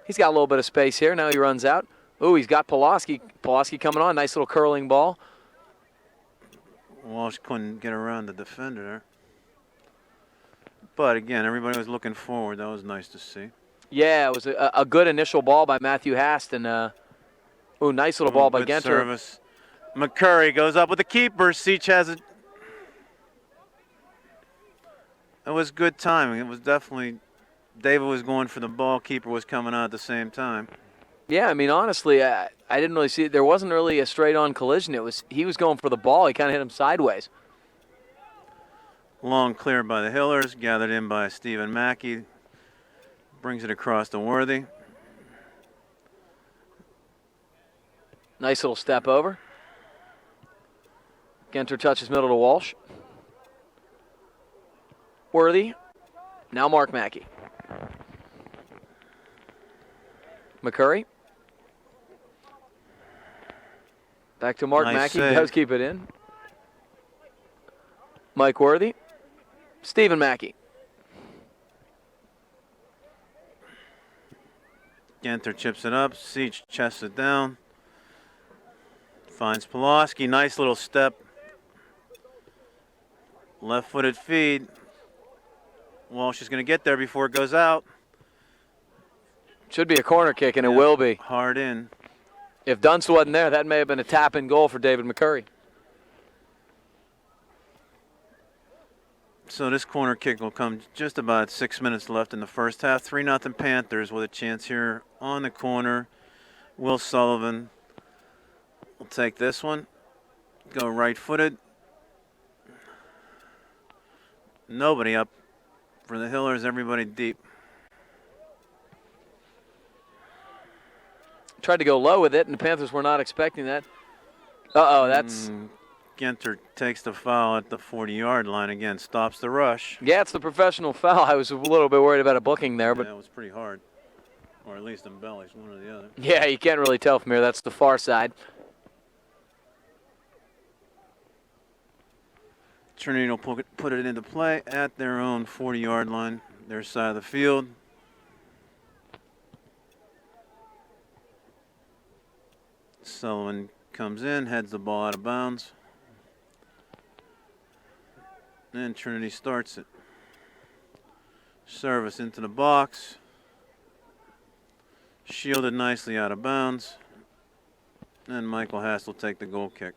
He's got a little bit of space here. Now he runs out. Ooh, he's got Pulaski. Pulaski coming on. Nice little curling ball. Walsh couldn't get around the defender there. But again, everybody was looking forward. That was nice to see. Yeah, it was a good initial ball by Matthew Hast. And, ooh, nice little ball by Genter. Service. McCurry goes up with the keeper. Seach has it. It was good timing. It was definitely, David was going for the ball. Keeper was coming out at the same time. Yeah, I mean, honestly, I didn't really see it. There wasn't really a straight-on collision. He was going for the ball. He kind of hit him sideways. Long clear by the Hillers, gathered in by Stephen Mackey. Brings it across to Worthy. Nice little step over. Genter touches middle to Walsh. Worthy. Now Mark Mackey. McCurry. Back to Mark Mackey. Save. Does keep it in. Mike Worthy. Stephen Mackey. Genter chips it up. Seach chests it down. Finds Pulaski. Nice little step. Left-footed feed. Walsh is going to get there before it goes out. Should be a corner kick, and it will be. Hard in. If Dunst wasn't there, that may have been a tap-in goal for David McCurry. So this corner kick will come just about 6 minutes left in the first half. 3-0 Panthers with a chance here on the corner. Will Sullivan will take this one. Go right-footed. Nobody up for the Hillers. Everybody deep. Tried to go low with it, and the Panthers were not expecting that. Uh-oh, that's... Genter takes the foul at the 40-yard line again. Stops the rush. Yeah, it's the professional foul. I was a little bit worried about a booking there, but... Yeah, it was pretty hard. Or at least embellished, one or the other. Yeah, you can't really tell from here. That's the far side. Trinity will put it into play at their own 40-yard line, their side of the field. Sullivan comes in, heads the ball out of bounds. And Trinity starts it. Service into the box. Shielded nicely out of bounds. And Michael Hass will take the goal kick.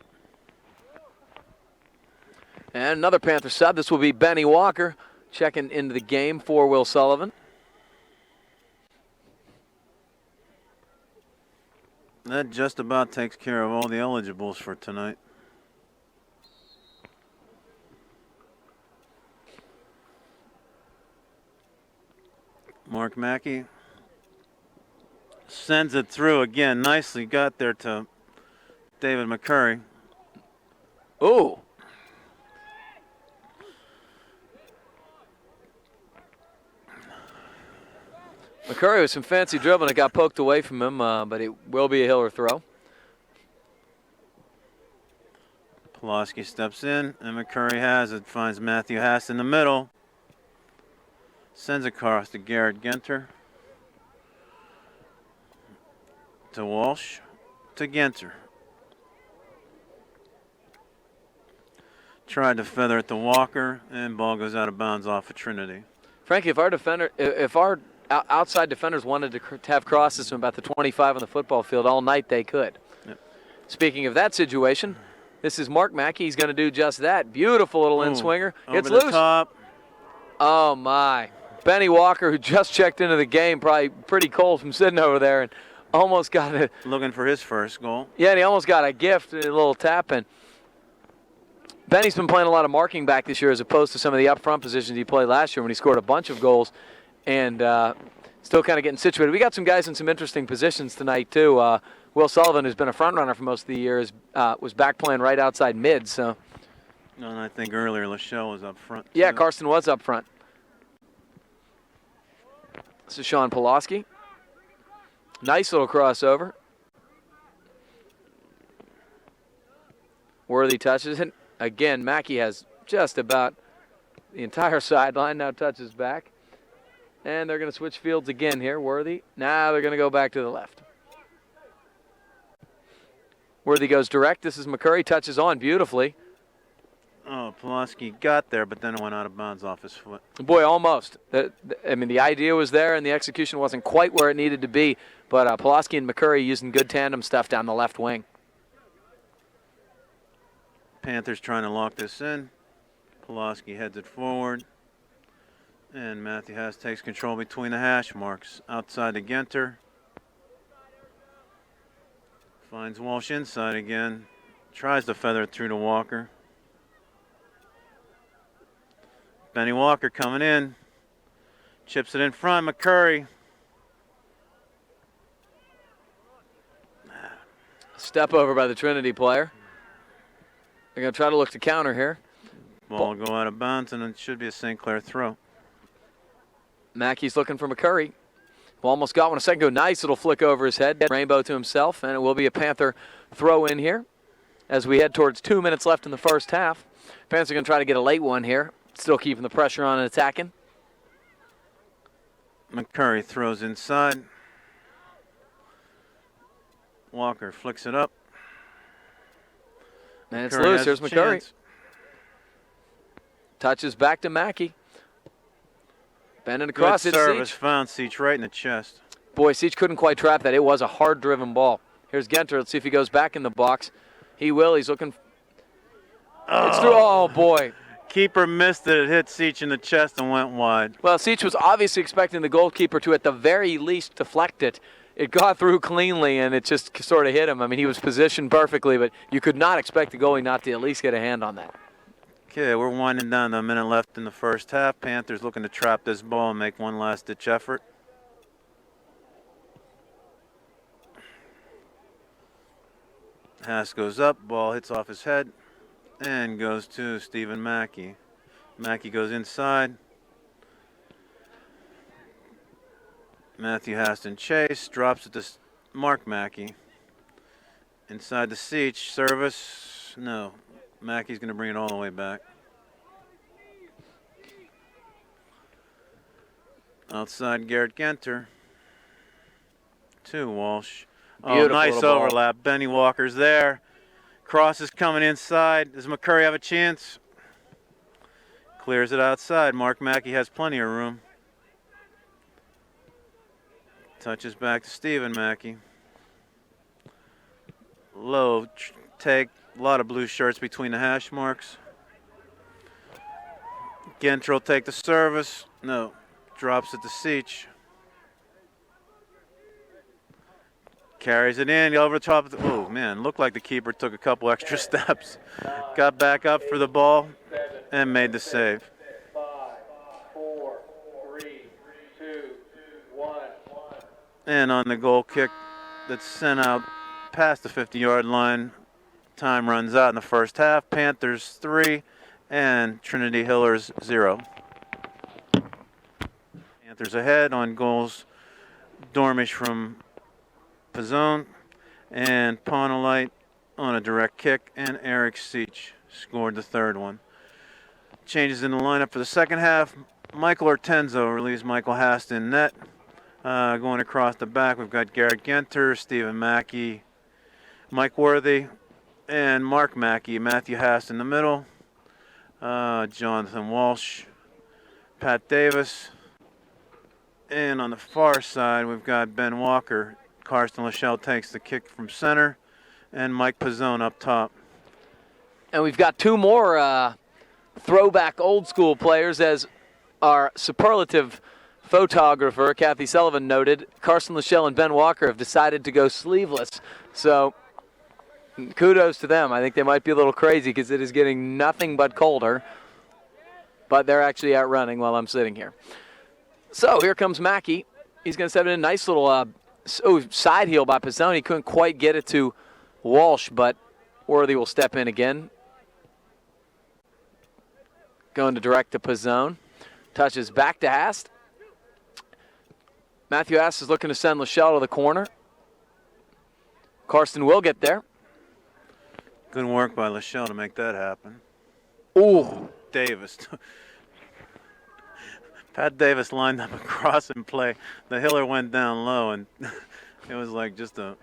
And another Panther sub. This will be Benny Walker checking into the game for Will Sullivan. That just about takes care of all the eligibles for tonight. Mark Mackey sends it through again. Nicely got there to David McCurry. Ooh. McCurry with some fancy dribbling. It got poked away from him, but it will be a Hiller throw. Pulaski steps in, and McCurry has it. Finds Matthew Hass in the middle. Sends across to Garrett Genter. To Walsh. To Genter. Tried to feather it to Walker, and ball goes out of bounds off of Trinity. Frankly, if our outside defenders wanted to have crosses from about the 25 on the football field all night, they could. Yep. Speaking of that situation, This is Mark Mackey. He's going to do just that. Beautiful little in-swinger. It's Over the loose. top. Oh, my. Benny Walker, who just checked into the game, probably pretty cold from sitting over there, and almost got it. Looking for his first goal. Yeah, and he almost got a gift, a little tap-in. Benny's been playing a lot of marking back this year as opposed to some of the up-front positions he played last year when he scored a bunch of goals, and still kind of getting situated. We got some guys in some interesting positions tonight, too. Will Sullivan, who's been a front runner for most of the year, was back playing right outside mid. So. No, and I think earlier Lachelle was up front. Yeah, too. Karsten was up front. This is Sean Pulaski. Nice little crossover. Worthy touches it. Again, Mackey has just about the entire sideline. Now touches back. And they're going to switch fields again here. Worthy. Now they're going to go back to the left. Worthy goes direct. This is McCurry. Touches on beautifully. Oh, Pulaski got there, but then it went out of bounds off his foot. Boy, almost. I mean, the idea was there, and the execution wasn't quite where it needed to be. But Pulaski and McCurry using good tandem stuff down the left wing. Panthers trying to lock this in. Pulaski heads it forward. And Matthew Haas takes control between the hash marks. Outside to Genter. Finds Walsh inside again. Tries to feather it through to Walker. Benny Walker coming in. Chips it in front. McCurry. Step over by the Trinity player. They're going to try to look to counter here. Ball will go out of bounds, and it should be a St. Clair throw. Mackey's looking for McCurry. Well, almost got one a second ago. Nice little flick over his head. Rainbow to himself, and it will be a Panther throw in here as we head towards 2 minutes left in the first half. Panthers are going to try to get a late one here. Still keeping the pressure on and attacking. McCurry throws inside. Walker flicks it up. And it's loose. Here's McCurry. Chance. Touches back to Mackey. Bending across. Good service. Found Seach right in the chest. Boy, Seach couldn't quite trap that. It was a hard-driven ball. Here's Genter. Let's see if he goes back in the box. He will. He's looking. It's through. Oh, boy. Keeper missed it. It hit Seach in the chest and went wide. Well, Seach was obviously expecting the goalkeeper to, at the very least, deflect it. It got through cleanly, and it just sort of hit him. I mean, he was positioned perfectly, but you could not expect the goalie not to at least get a hand on that. Okay, we're winding down to a minute left in the first half. Panthers looking to trap this ball and make one last-ditch effort. Haas goes up, ball hits off his head, and goes to Stephen Mackey. Mackey goes inside. Matthew Haston chase, drops it to Mark Mackey. Inside the Seach, service, no. Mackey's going to bring it all the way back. Outside Garrett Genter. To Walsh. Oh, nice overlap. Benny Walker's there. Cross is coming inside. Does McCurry have a chance? Clears it outside. Mark Mackey has plenty of room. Touches back to Stephen Mackey. Low take. A lot of blue shirts between the hash marks. Genter will take the service. No. Drops it to Seach. Carries it in. Over the top of the, oh, man. Looked like the keeper took a couple extra steps. Got back up for the ball and made the save. 5, 4, 3, 2, 1. And on the goal kick that's sent out past the 50-yard line, time runs out in the first half. Panthers 3 and Trinity Hillers 0. Panthers ahead on goals. Dormish from Pizzone and Pawnolite on a direct kick, and Eric Seach scored the third one. Changes in the lineup for the second half. Michael Ortenzo relieves Michael Hast in net. Going across the back, we've got Garrett Genter, Stephen Mackey, Mike Worthy, and Mark Mackey. Matthew Hast in the middle. Jonathan Walsh, Pat Davis. And on the far side, we've got Ben Walker. Karsten Lachelle takes the kick from center, and Mike Pizzone up top. And we've got two more throwback old school players, as our superlative photographer, Kathy Sullivan, noted. Carson Lachelle and Ben Walker have decided to go sleeveless. So kudos to them. I think they might be a little crazy because it is getting nothing but colder. But they're actually out running while I'm sitting here. So here comes Mackey. He's going to step in a nice little side heel by Pizzone. He couldn't quite get it to Walsh, but Worthy will step in again. Going to direct to Pizzone. Touches back to Hast. Matthew Hast is looking to send Lachelle to the corner. Karsten will get there. Good work by Lachelle to make that happen. Ooh. Davis. Pat Davis lined up a crossing play. The Hiller went down low, and it was like just a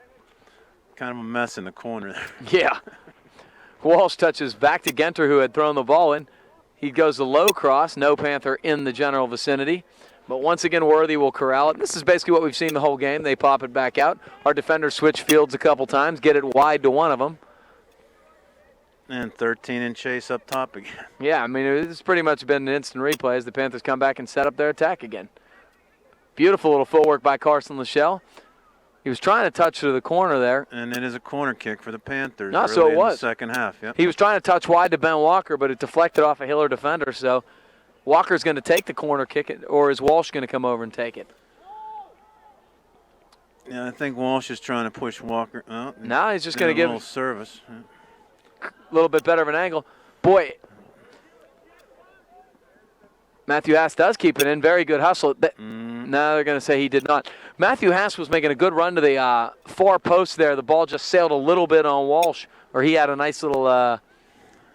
kind of a mess in the corner there. Yeah. Walsh touches back to Genter, who had thrown the ball in. He goes a low cross, no Panther in the general vicinity. But once again, Worthy will corral it. This is basically what we've seen the whole game. They pop it back out. Our defenders switch fields a couple times, get it wide to one of them. And 13 in chase up top again. Yeah, I mean, it's pretty much been an instant replay as the Panthers come back and set up their attack again. Beautiful little footwork by Carson Lachelle. He was trying to touch to the corner there. And it is a corner kick for the Panthers. No, so it was. In the second half, yep. He was trying to touch wide to Ben Walker, but it deflected off a Hiller defender, so Walker's going to take the corner kick, or is Walsh going to come over and take it? Yeah, I think Walsh is trying to push Walker. Oh, no, he's just going to give a little service. Yeah. A little bit better of an angle. Boy, Matthew Haas does keep it in. Very good hustle. Now they're going to say he did not. Matthew Haas was making a good run to the far post there. The ball just sailed a little bit on Walsh, or he had a nice little,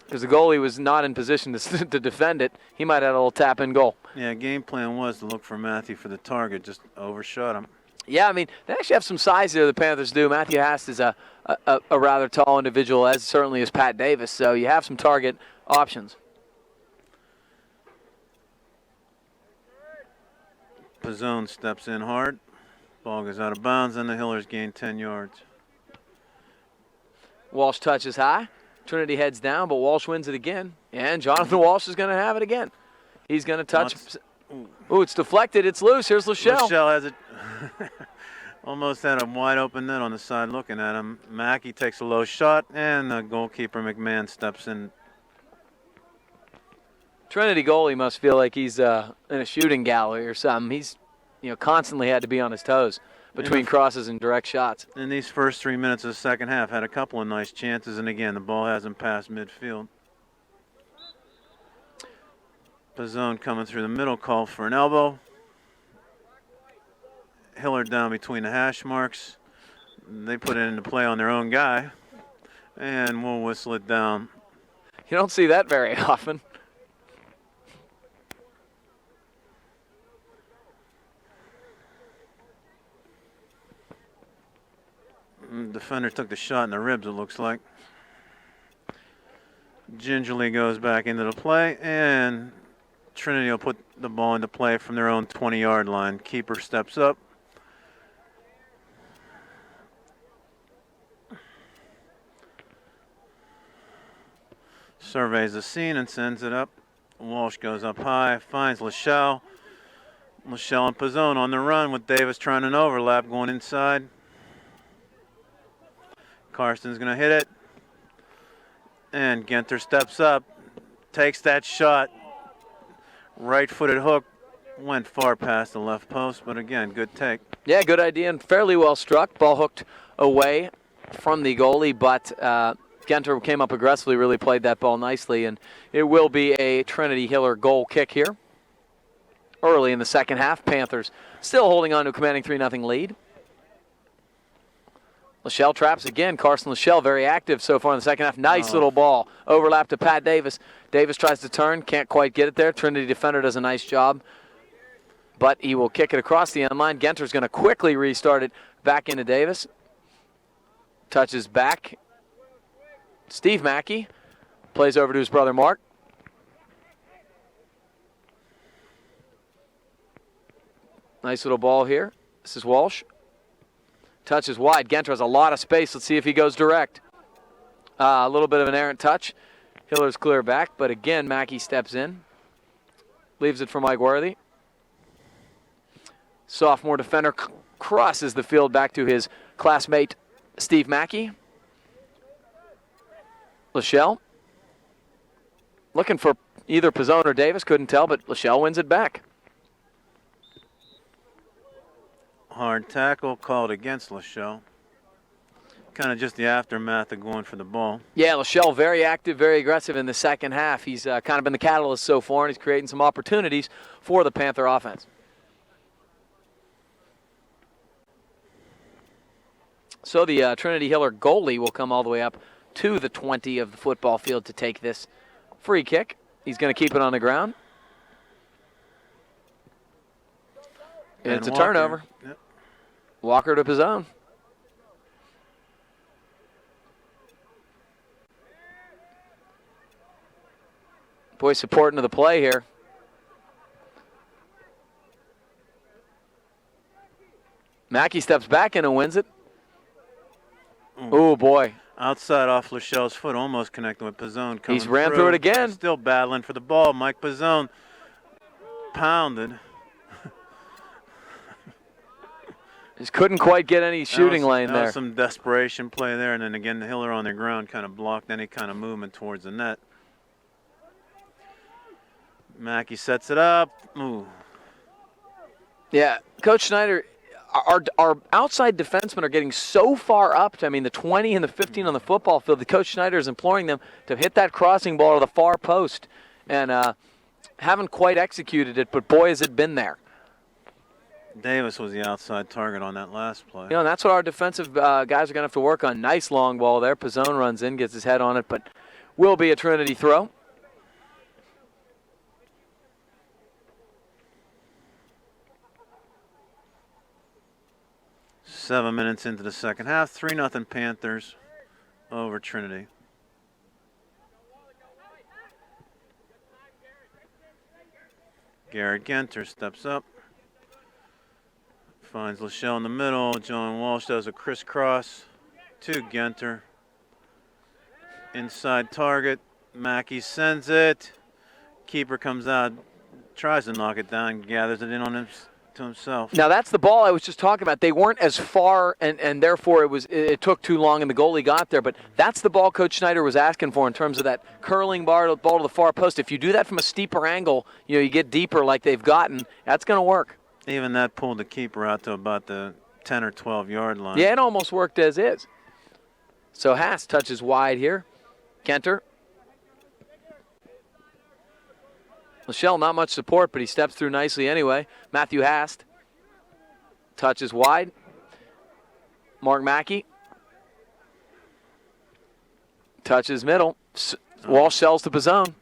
because the goalie was not in position to defend it. He might have had a little tap-in goal. Yeah, game plan was to look for Matthew for the target, just overshot him. Yeah, I mean, they actually have some size there, the Panthers do. Matthew Haas is a rather tall individual, as certainly is Pat Davis, so you have some target options. Pizzone steps in hard. Ball goes out of bounds, and the Hillers gain 10 yards. Walsh touches high. Trinity heads down, but Walsh wins it again. And Jonathan Walsh is going to have it again. He's going to touch. Ooh, it's deflected. It's loose. Here's Lachelle. Lachelle has it. Almost had a wide open net on the side looking at him. Mackey takes a low shot, and the goalkeeper McMahon steps in. Trinity goalie must feel like he's in a shooting gallery or something. He's, constantly had to be on his toes between crosses and direct shots. In these first 3 minutes of the second half, had a couple of nice chances, and again, the ball hasn't passed midfield. Pizzone coming through the middle, call for an elbow. Hiller down between the hash marks. They put it into play on their own guy, and we'll whistle it down. You don't see that very often. Defender took the shot in the ribs, it looks like. Gingerly goes back into the play, and Trinity will put the ball into play from their own 20-yard line. Keeper steps up. Surveys the scene and sends it up. Walsh goes up high, finds Lachelle. Lachelle and Pizzone on the run with Davis trying an overlap going inside. Karsten's going to hit it. And Genter steps up, takes that shot. Right-footed hook, went far past the left post, but again, good take. Yeah, good idea and fairly well struck. Ball hooked away from the goalie, but Genter came up aggressively, really played that ball nicely, and it will be a Trinity Hiller goal kick here. Early in the second half, Panthers still holding on to a commanding 3-0 lead. Lachelle traps again. Carson Lachelle very active so far in the second half. Nice little ball. Overlap to Pat Davis. Davis tries to turn. Can't quite get it there. Trinity defender does a nice job. But he will kick it across the end line. Genter's going to quickly restart it back into Davis. Touches back. Steve Mackey plays over to his brother Mark. Nice little ball here. This is Walsh. Touches wide. Genter has a lot of space. Let's see if he goes direct. A little bit of an errant touch. Hiller's clear back, but again, Mackey steps in. Leaves it for Mike Worthy. Sophomore defender crosses the field back to his classmate, Steve Mackey. Lachelle looking for either Pizzone or Davis, couldn't tell, but Lachelle wins it back. Hard tackle called against Lachelle. Kind of just the aftermath of going for the ball. Yeah, Lachelle very active, very aggressive in the second half. He's kind of been the catalyst so far, and he's creating some opportunities for the Panther offense. So the Trinity Hiller goalie will come all the way up to the 20 of the football field to take this free kick. He's going to keep it on the ground. And it's a turnover. Yep. Walker to Pizzone. Boys supporting to the play here. Mackey steps back in and wins it. Oh, boy. Outside off Lachelle's foot, almost connecting with Pizzone. He's ran through it again. Still battling for the ball. Mike Pizzone pounded. Just couldn't quite get any shooting lane there. That was some desperation play there, and then again, the Hiller on the ground kind of blocked any kind of movement towards the net. Mackey sets it up. Ooh. Yeah, Coach Schneider, our outside defensemen are getting so far up to, the 20 and the 15 on the football field. The Coach Schneider is imploring them to hit that crossing ball to the far post, and haven't quite executed it, but boy, has it been there. Davis was the outside target on that last play. And that's what our defensive guys are going to have to work on. Nice long ball there. Pizzone runs in, gets his head on it, but will be a Trinity throw. Seven minutes into the second half, 3-0 Panthers over Trinity. Garrett Genter steps up. Finds Lachelle in the middle. John Walsh does a crisscross to Genter. Inside target. Mackey sends it. Keeper comes out, tries to knock it down, gathers it in on him to himself. Now that's the ball I was just talking about. They weren't as far, and therefore it took too long, and the goalie got there. But that's the ball Coach Schneider was asking for in terms of that curling ball to the far post. If you do that from a steeper angle, you get deeper like they've gotten. That's going to work. Even that pulled the keeper out to about the 10 or 12 yard line. Yeah, it almost worked as is. So Haas touches wide here. Genter. Lachelle, not much support, but he steps through nicely anyway. Matthew Hast touches wide. Mark Mackey touches middle. Walsh sells to Pizzone.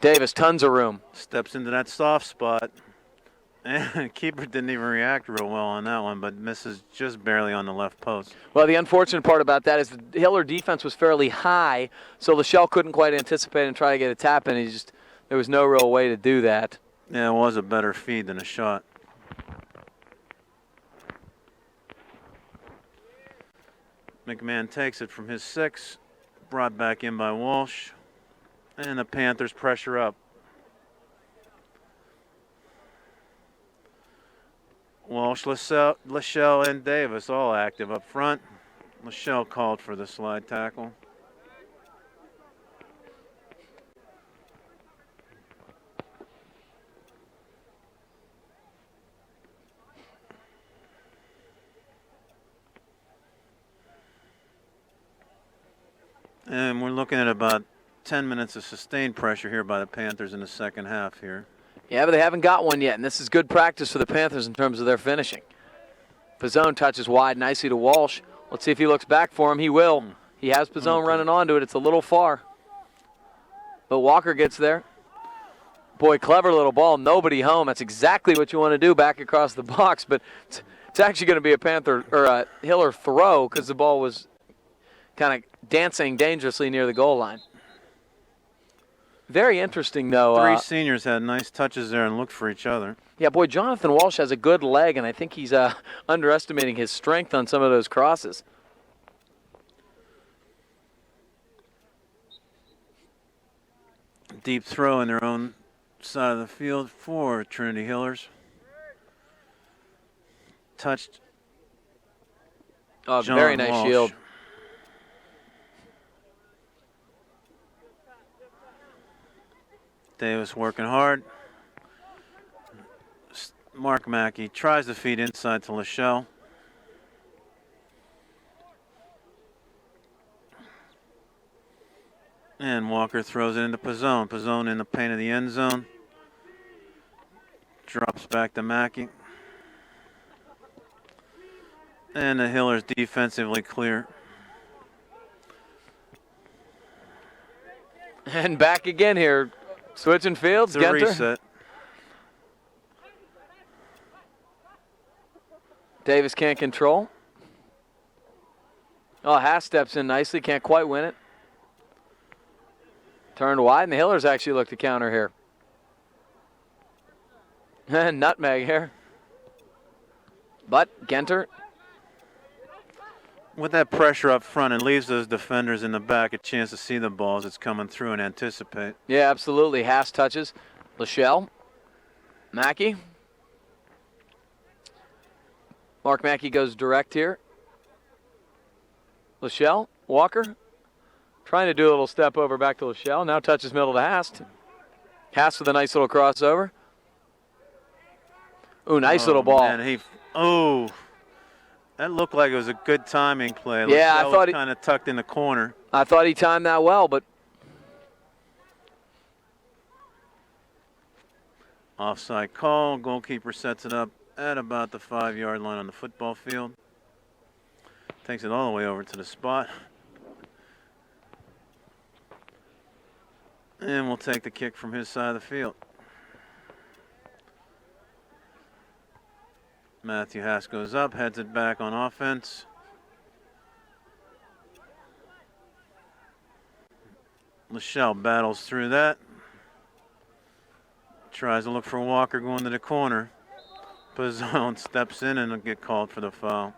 Davis, tons of room. Steps into that soft spot. And keeper didn't even react real well on that one, but misses just barely on the left post. Well, the unfortunate part about that is the Hiller defense was fairly high, so Lachelle couldn't quite anticipate and try to get a tap in. There was no real way to do that. Yeah, it was a better feed than a shot. McMahon takes it from his 6, brought back in by Walsh, and the Panthers pressure up. Walsh, Lachelle, and Davis all active up front. Lachelle called for the slide tackle. And we're looking at about 10 minutes of sustained pressure here by the Panthers in the second half here. Yeah, but they haven't got one yet, and this is good practice for the Panthers in terms of their finishing. Pizzone touches wide nicely to Walsh. Let's see if he looks back for him. He will. He has Pizzone running onto it. It's a little far. But Walker gets there. Boy, clever little ball. Nobody home. That's exactly what you want to do back across the box. But it's actually going to be a Panther or a Hiller throw because the ball was kind of dancing dangerously near the goal line. Very interesting, though. 3 seniors had nice touches there and looked for each other. Yeah, boy, Jonathan Walsh has a good leg, and I think he's underestimating his strength on some of those crosses. Deep throw in their own side of the field for Trinity Hillers. Touched. Oh, John very nice Walsh. shield. Davis working hard. Mark Mackey tries to feed inside to Lachelle. And Walker throws it into Pizzone. Pizzone in the paint of the end zone. Drops back to Mackey. And the Hillers defensively clear. And back again here. Switching fields. The Genter. reset. Davis can't control. Oh, Haas steps in nicely. Can't quite win it. Turned wide, and the Hillers actually look to counter here. And nutmeg here. But Genter. With that pressure up front, it leaves those defenders in the back a chance to see the balls that's coming through and anticipate. Yeah, absolutely. Haas touches. Lachelle. Mackey. Mark Mackey goes direct here. Lachelle. Walker. Trying to do a little step over back to Lachelle. Now touches middle to Hast. Hast with a nice little crossover. Ooh, nice little ball. Man, that looked like it was a good timing play. Yeah, Lachelle I thought was kind of tucked in the corner. I thought he timed that well, but Offside call. Goalkeeper sets it up at about the 5-yard line on the football field. Takes it all the way over to the spot. And we'll take the kick from his side of the field. Matthew Haas goes up, heads it back on offense. Lachelle battles through that. Tries to look for Walker going to the corner. Pizzone steps in and will get called for the foul.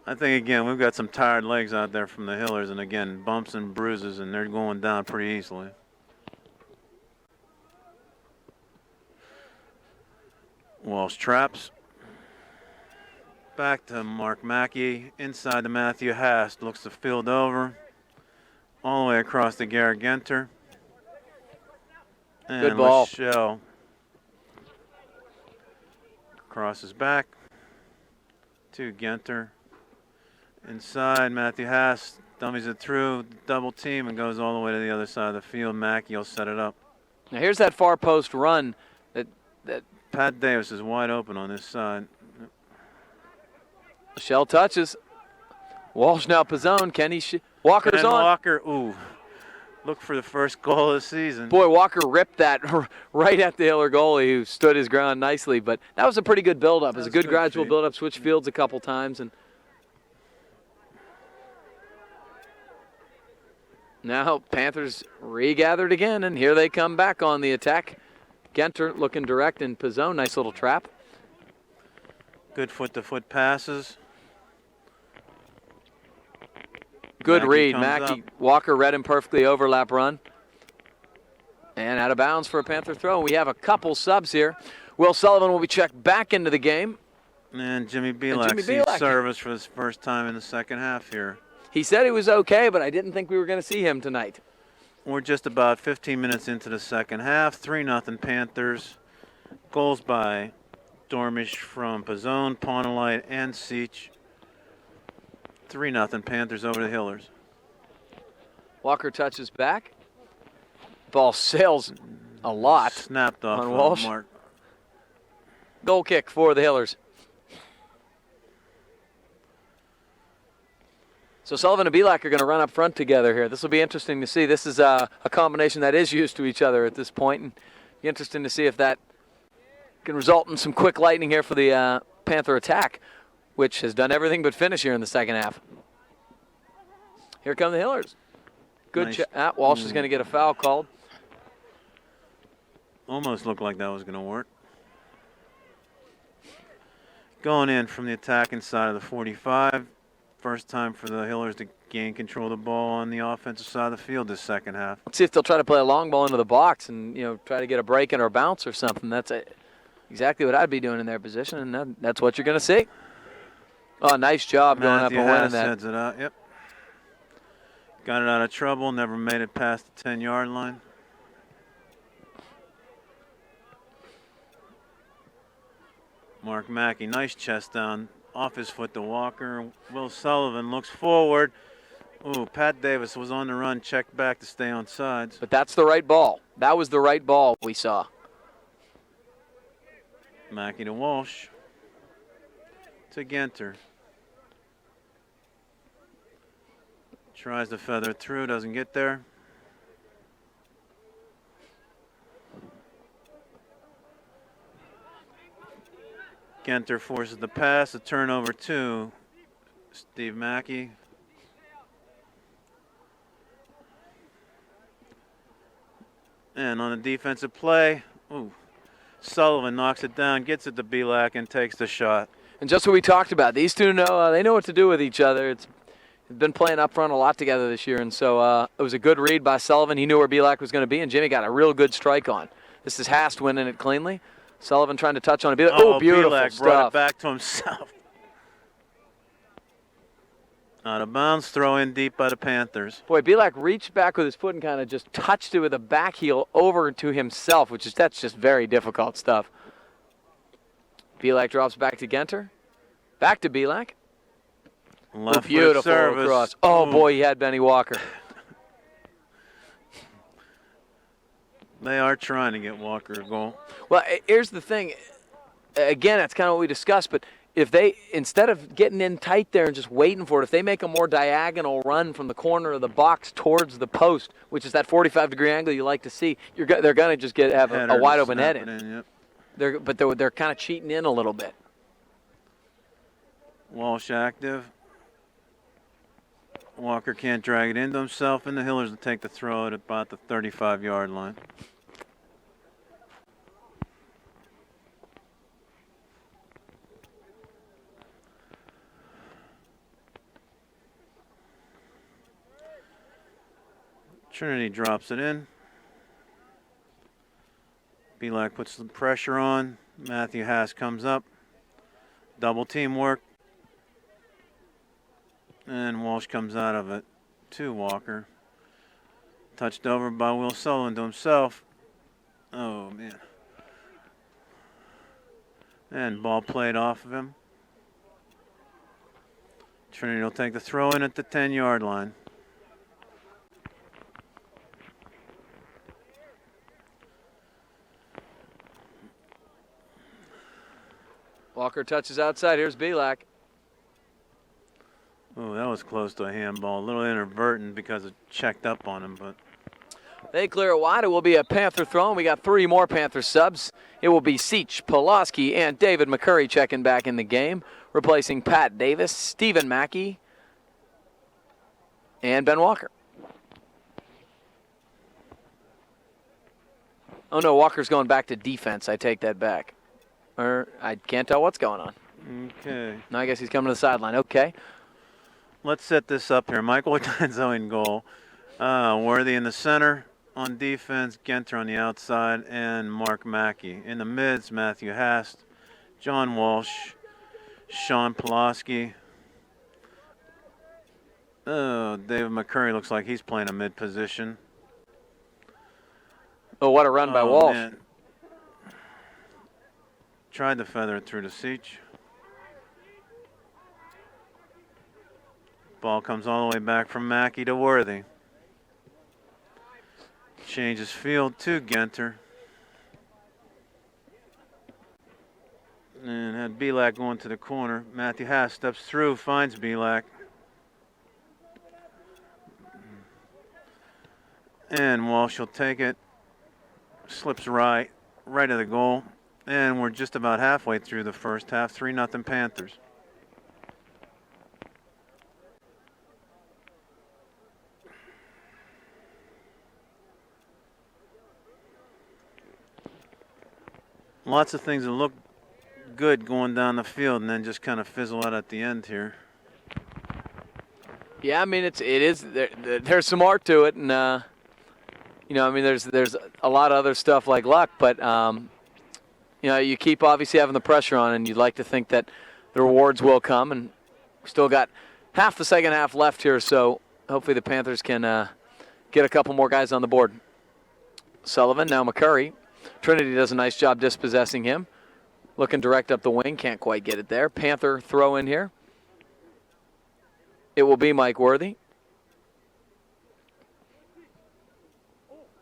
I think, again, we've got some tired legs out there from the Hillers, and again, bumps and bruises, and they're going down pretty easily. Walsh traps. Back to Mark Mackey. Inside to Matthew Hast. Looks to field over. All the way across to Garrett Genter. And good ball. Lachelle crosses back to Genter. Inside, Matthew Haas dummies it through, double team, and goes all the way to the other side of the field. Mackey will set it up. Now here's that far post run that Pat Davis is wide open on this side. Lachelle touches. Walsh now Pizzone. Walker's and on. Walker, ooh, look for the first goal of the season. Boy, Walker ripped that right at the Hiller goalie, who stood his ground nicely. But that was a pretty good build-up. It was a good gradual feed. build-up. Switch fields a couple times, and now Panthers regathered again, and here they come back on the attack. Genter looking direct, and Pizzone, nice little trap. Good foot-to-foot passes. Good Mackey read. comes Mackey, up. Walker read him perfectly, overlap run. And out of bounds for a Panther throw. We have a couple subs here. Will Sullivan will be checked back into the game. And Jimmy Belak sees service for his first time in the second half here. He said he was okay, but I didn't think we were going to see him tonight. We're just about 15 minutes into the second half. 3-0 Panthers. Goals by Dormish from Pizzone, Pawnelite, and Seach. 3-0 Panthers over the Hillers. Walker touches back. Ball sails a lot. Snapped off on Walsh. Mark. Goal kick for the Hillers. So Sullivan and Belak are going to run up front together here. This will be interesting to see. This is a combination that is used to each other at this point, and be interesting to see if that can result in some quick lightning here for the Panther attack, which has done everything but finish here in the second half. Here come the Hillers. Good Nice. Walsh is going to get a foul called. Almost looked like that was going to work. Going in from the attacking side of the 45. First time for the Hillers to gain control of the ball on the offensive side of the field this second half. Let's see if they'll try to play a long ball into the box and, try to get a break in or a bounce or something. That's exactly what I'd be doing in their position, and that's what you're going to see. Oh, nice job going up and winning that. Heads it out. Yep. Got it out of trouble. Never made it past the 10-yard line. Mark Mackey, nice chest down. Off his foot to Walker. Will Sullivan looks forward. Ooh, Pat Davis was on the run, checked back to stay on sides. But that's the right ball. That was the right ball we saw. Mackey to Walsh. To Genter. Tries to feather through, doesn't get there. Genter forces the pass, a turnover to Steve Mackey. And on the defensive play, Sullivan knocks it down, gets it to Belak, and takes the shot. And just what we talked about, these two they know what to do with each other. They've been playing up front a lot together this year, and so it was a good read by Sullivan. He knew where Belak was going to be, and Jimmy got a real good strike on. This is Hast winning it cleanly. Sullivan trying to touch on it. Oh, beautiful Belak stuff. Brought it back to himself. Out of bounds, throw in deep by the Panthers. Boy, Belak reached back with his foot and kind of just touched it with a back heel over to himself, that's just very difficult stuff. Belak drops back to Genter. Back to Belak. Left beautiful service. Cross. Oh, boy, he had Benny Walker. They are trying to get Walker a goal. Well, here's the thing. Again, that's kind of what we discussed, but if they, instead of getting in tight there and just waiting for it, if they make a more diagonal run from the corner of the box towards the post, which is that 45-degree angle you like to see, they're going to just have a wide-open head in. Yep. They're kind of cheating in a little bit. Walsh active. Walker can't drag it into himself, and the Hillers will take the throw at about the 35-yard line. Trinity drops it in. Belak puts some pressure on. Matthew Haas comes up. Double team work. And Walsh comes out of it to Walker. Touched over by Will Sullivan to himself. Oh, man. And ball played off of him. Trinity will take the throw in at the 10-yard line. Walker touches outside. Here's Belak. Oh, that was close to a handball. A little inadvertent because it checked up on him, but they clear it wide. It will be a Panther throw, and we got three more Panther subs. It will be Seach, Pulaski, and David McCurry checking back in the game, replacing Pat Davis, Stephen Mackey, and Ben Walker. Oh, no, Walker's going back to defense. I take that back. Or I can't tell what's going on. okay. No, I guess he's coming to the sideline. Okay. Let's set this up here. Michael Denzo in goal. Worthy in the center. On defense, Genter on the outside, and Mark Mackey. In the mids, Matthew Hast, John Walsh, Sean Pulaski. Oh, David McCurry looks like he's playing a mid position. Oh, what a run by Walsh. Man. Tried to feather it through to Seach. Ball comes all the way back from Mackey to Worthy. Changes field to Genter. And had Belak going to the corner. Matthew Haas steps through, finds Belak. And Walsh will take it. Slips right of the goal. And we're just about halfway through the first half. 3-0 Panthers. Lots of things that look good going down the field and then just kind of fizzle out at the end here. Yeah, I mean there's some art to it, and you know, I mean there's a lot of other stuff like luck, but you know, you keep obviously having the pressure on, and you'd like to think that the rewards will come, and we still got half the second half left here, so hopefully the Panthers can get a couple more guys on the board. Sullivan, now McCurry. Trinity does a nice job dispossessing him. Looking direct up the wing, can't quite get it there. Panther throw in here. It will be Mike Worthy.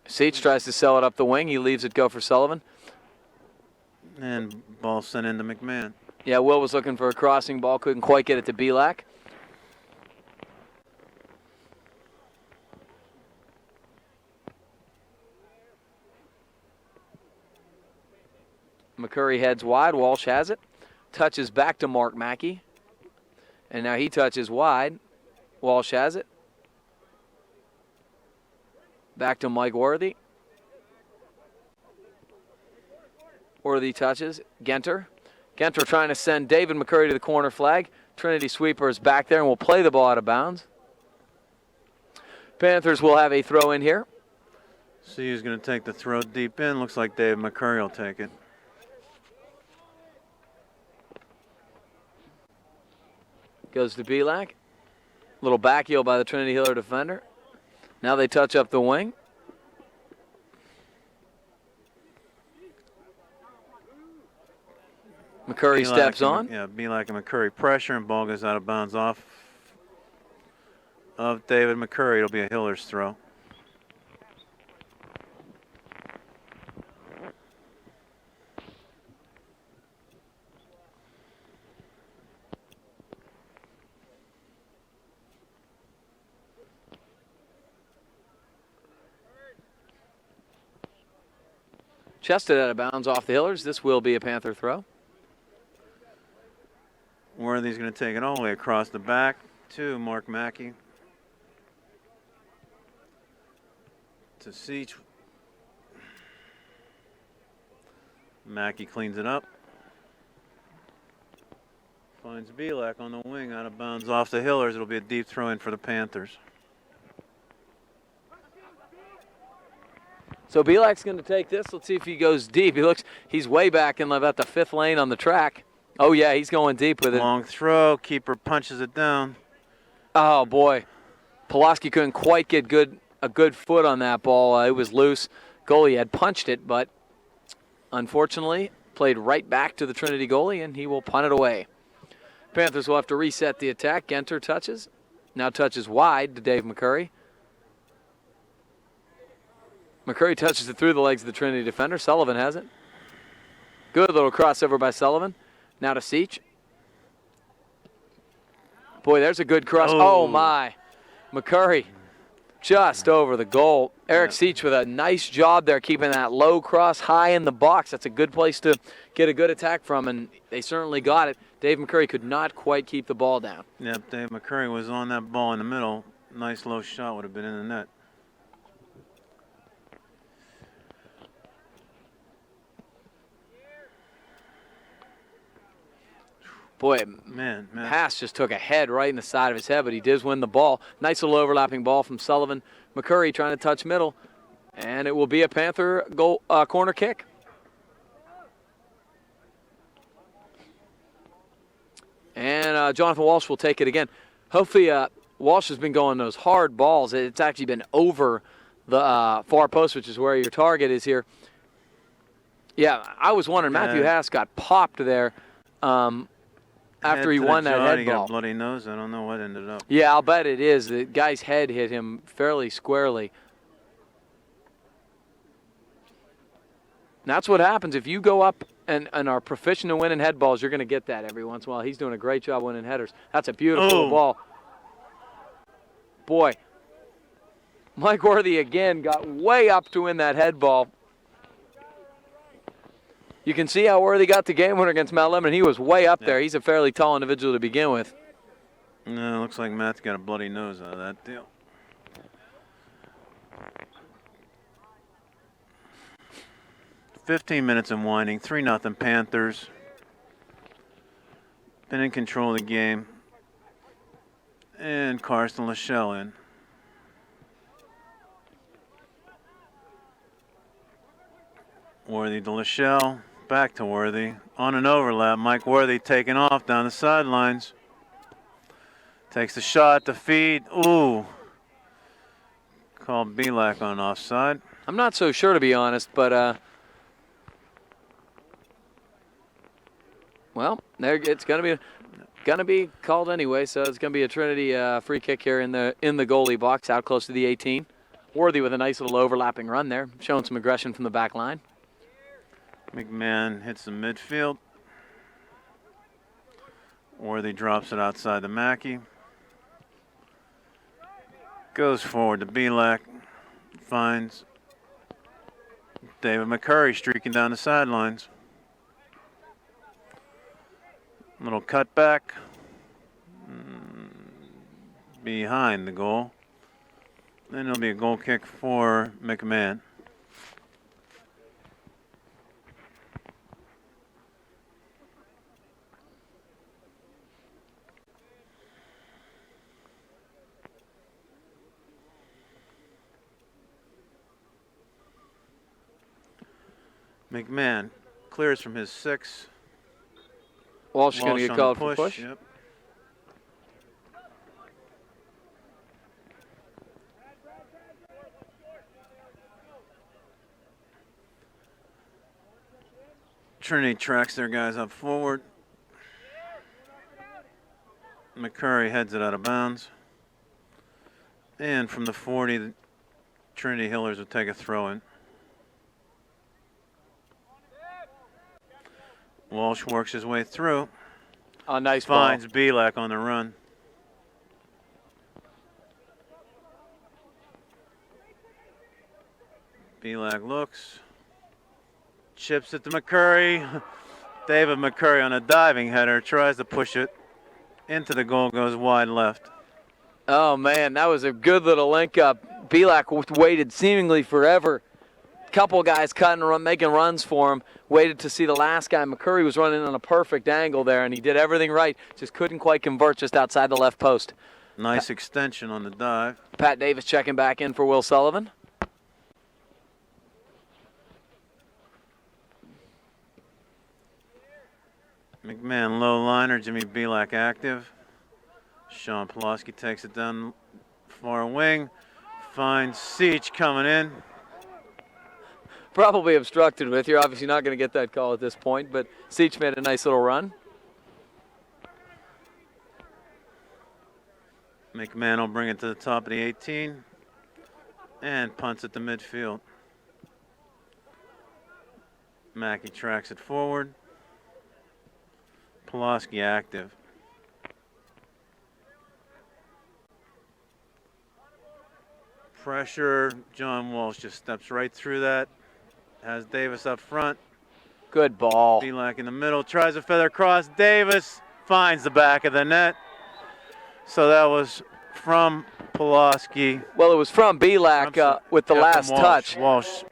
Seach tries to sell it up the wing. He leaves it go for Sullivan. And ball sent into McMahon. Yeah, Will was looking for a crossing ball. Couldn't quite get it to Belak. McCurry heads wide. Walsh has it. Touches back to Mark Mackey. And now he touches wide. Walsh has it. Back to Mike Worthy. Worthy touches. Genter. Genter trying to send David McCurry to the corner flag. Trinity sweeper is back there and will play the ball out of bounds. Panthers will have a throw in here. See who's going to take the throw deep in. Looks like David McCurry will take it. Goes to Belak. Little back heel by the Trinity Hiller defender. Now they touch up the wing. McCurry steps on. Yeah, Belak and McCurry pressure, and ball goes out of bounds off of David McCurry. It'll be a Hiller's throw. Chested out of bounds off the Hillers. This will be a Panther throw. Worthy's going to take it all the way across the back to Mark Mackey. To Seach. Mackey cleans it up. Finds Belak on the wing, out of bounds off the Hillers. It'll be a deep throw in for the Panthers. So Belak's going to take this. Let's see if he goes deep. He's way back in about the 5th lane on the track. Oh, yeah, he's going deep with it. Long throw. Keeper punches it down. Oh, boy. Pulaski couldn't quite get a good foot on that ball. It was loose. Goalie had punched it, but unfortunately played right back to the Trinity goalie, and he will punt it away. Panthers will have to reset the attack. Genter touches. Now touches wide to Dave McCurry. McCurry touches it through the legs of the Trinity defender. Sullivan has it. Good little crossover by Sullivan. Now to Seach. Boy, there's a good cross. Oh, my. McCurry just over the goal. Eric Seach with a nice job there, keeping that low cross high in the box. That's a good place to get a good attack from, and they certainly got it. Dave McCurry could not quite keep the ball down. Yep, Dave McCurry was on that ball in the middle. Nice low shot would have been in the net. Boy, man. Pass just took a head right in the side of his head, but he does win the ball. Nice little overlapping ball from Sullivan. McCurry trying to touch middle, and it will be a Panther goal corner kick. And Jonathan Walsh will take it again. Hopefully, Walsh has been going those hard balls. It's actually been over the far post, which is where your target is here. Yeah, I was wondering, Matthew Haas got popped there. After he won that head he ball. got a bloody nose. I don't know what ended up. Yeah, I'll bet it is. The guy's head hit him fairly squarely. And that's what happens. If you go up and are proficient in winning head balls, you're going to get that every once in a while. He's doing a great job winning headers. That's a beautiful ball. Boy, Mike Worthy again got way up to win that head ball. You can see how Worthy got the game winner against Mount Lebanon. He was way up there. He's a fairly tall individual to begin with. No, looks like Matt's got a bloody nose out of that deal. "15 minutes and winding, 3-0 Panthers. Been in control of the game. And Carson Lachelle in. Worthy to Lachelle. Back to Worthy. On an overlap, Mike Worthy taking off down the sidelines. Takes the shot, the feed. Ooh. Called Belak on offside. I'm not so sure, to be honest, but well, there it's gonna be called anyway. So it's gonna be a Trinity free kick here in the goalie box, out close to the 18. Worthy with a nice little overlapping run there, showing some aggression from the back line. McMahon hits the midfield. Worthy drops it outside the Mackey. Goes forward to Belak. Finds David McCurry streaking down the sidelines. Little cutback. Behind the goal. Then it'll be a goal kick for McMahon. McMahon clears from his 6. Walsh is going to get called for push. Yep. Trinity tracks their guys up forward. McCurry heads it out of bounds. And from the 40, the Trinity Hillers will take a throw in. Walsh works his way through. A nice finds ball. Belak on the run. Belak looks. Chips it to McCurry. David McCurry on a diving header tries to push it into the goal, goes wide left. Oh man, that was a good little link up. Belak waited seemingly forever. Couple guys cutting run, making runs for him. Waited to see the last guy. McCurry was running on a perfect angle there, and he did everything right. Just couldn't quite convert just outside the left post. Nice extension on the dive. Pat Davis checking back in for Will Sullivan. McMahon low liner, Jimmy Belak active. Sean Pulaski takes it down far wing. Finds Seach coming in. Probably obstructed with. You're obviously not going to get that call at this point, but Seach made a nice little run. McMahon will bring it to the top of the 18 and punts it to midfield. Mackey tracks it forward. Pulaski active. Pressure. John Walsh just steps right through that. Has Davis up front. Good ball. Belak in the middle. Tries a feather cross. Davis finds the back of the net. So that was from Pulaski. Well, it was from Belak with the last touch. Walsh.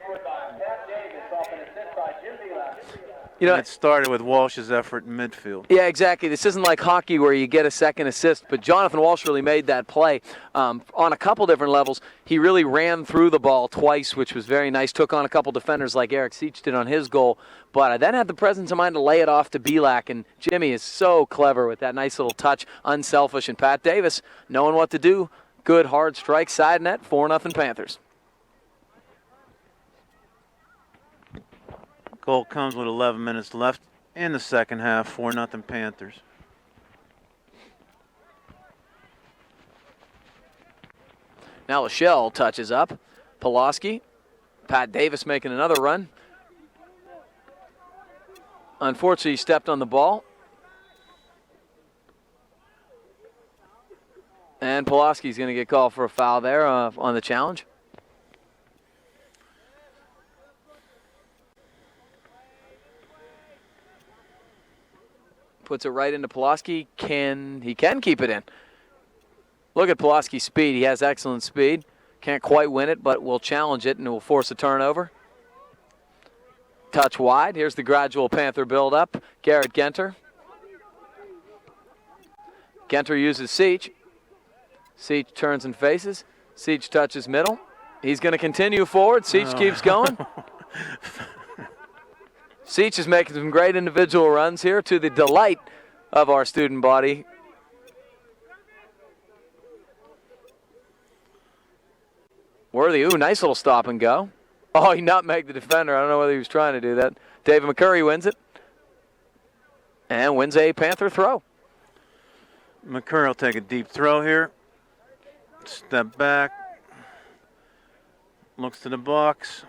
You know, it started with Walsh's effort in midfield. Yeah, exactly. This isn't like hockey where you get a second assist, but Jonathan Walsh really made that play on a couple different levels. He really ran through the ball twice, which was very nice. Took on a couple defenders like Eric Seach did on his goal, but then had the presence of mind to lay it off to Belak, and Jimmy is so clever with that nice little touch, unselfish, and Pat Davis knowing what to do. Good hard strike, side net, 4-0 Panthers. Goal comes with 11 minutes left in the second half, 4-0 Panthers. Now Lachelle touches up. Pulaski. Pat Davis making another run. Unfortunately, he stepped on the ball. And Pulaski's going to get called for a foul there on the challenge. Puts it right into Pulaski. He can keep it in. Look at Pulaski's speed. He has excellent speed. Can't quite win it, but will challenge it and it will force a turnover. Touch wide. Here's the gradual Panther build-up. Garrett Genter. Genter uses Seach. Seach turns and faces. Seach touches middle. He's going to continue forward. Seach keeps going. Seach is making some great individual runs here to the delight of our student body. Worthy, ooh, nice little stop and go. Oh, he nutmegged the defender. I don't know whether he was trying to do that. David McCurry wins it. And wins a Panther throw. McCurry will take a deep throw here. Step back. Looks to the box.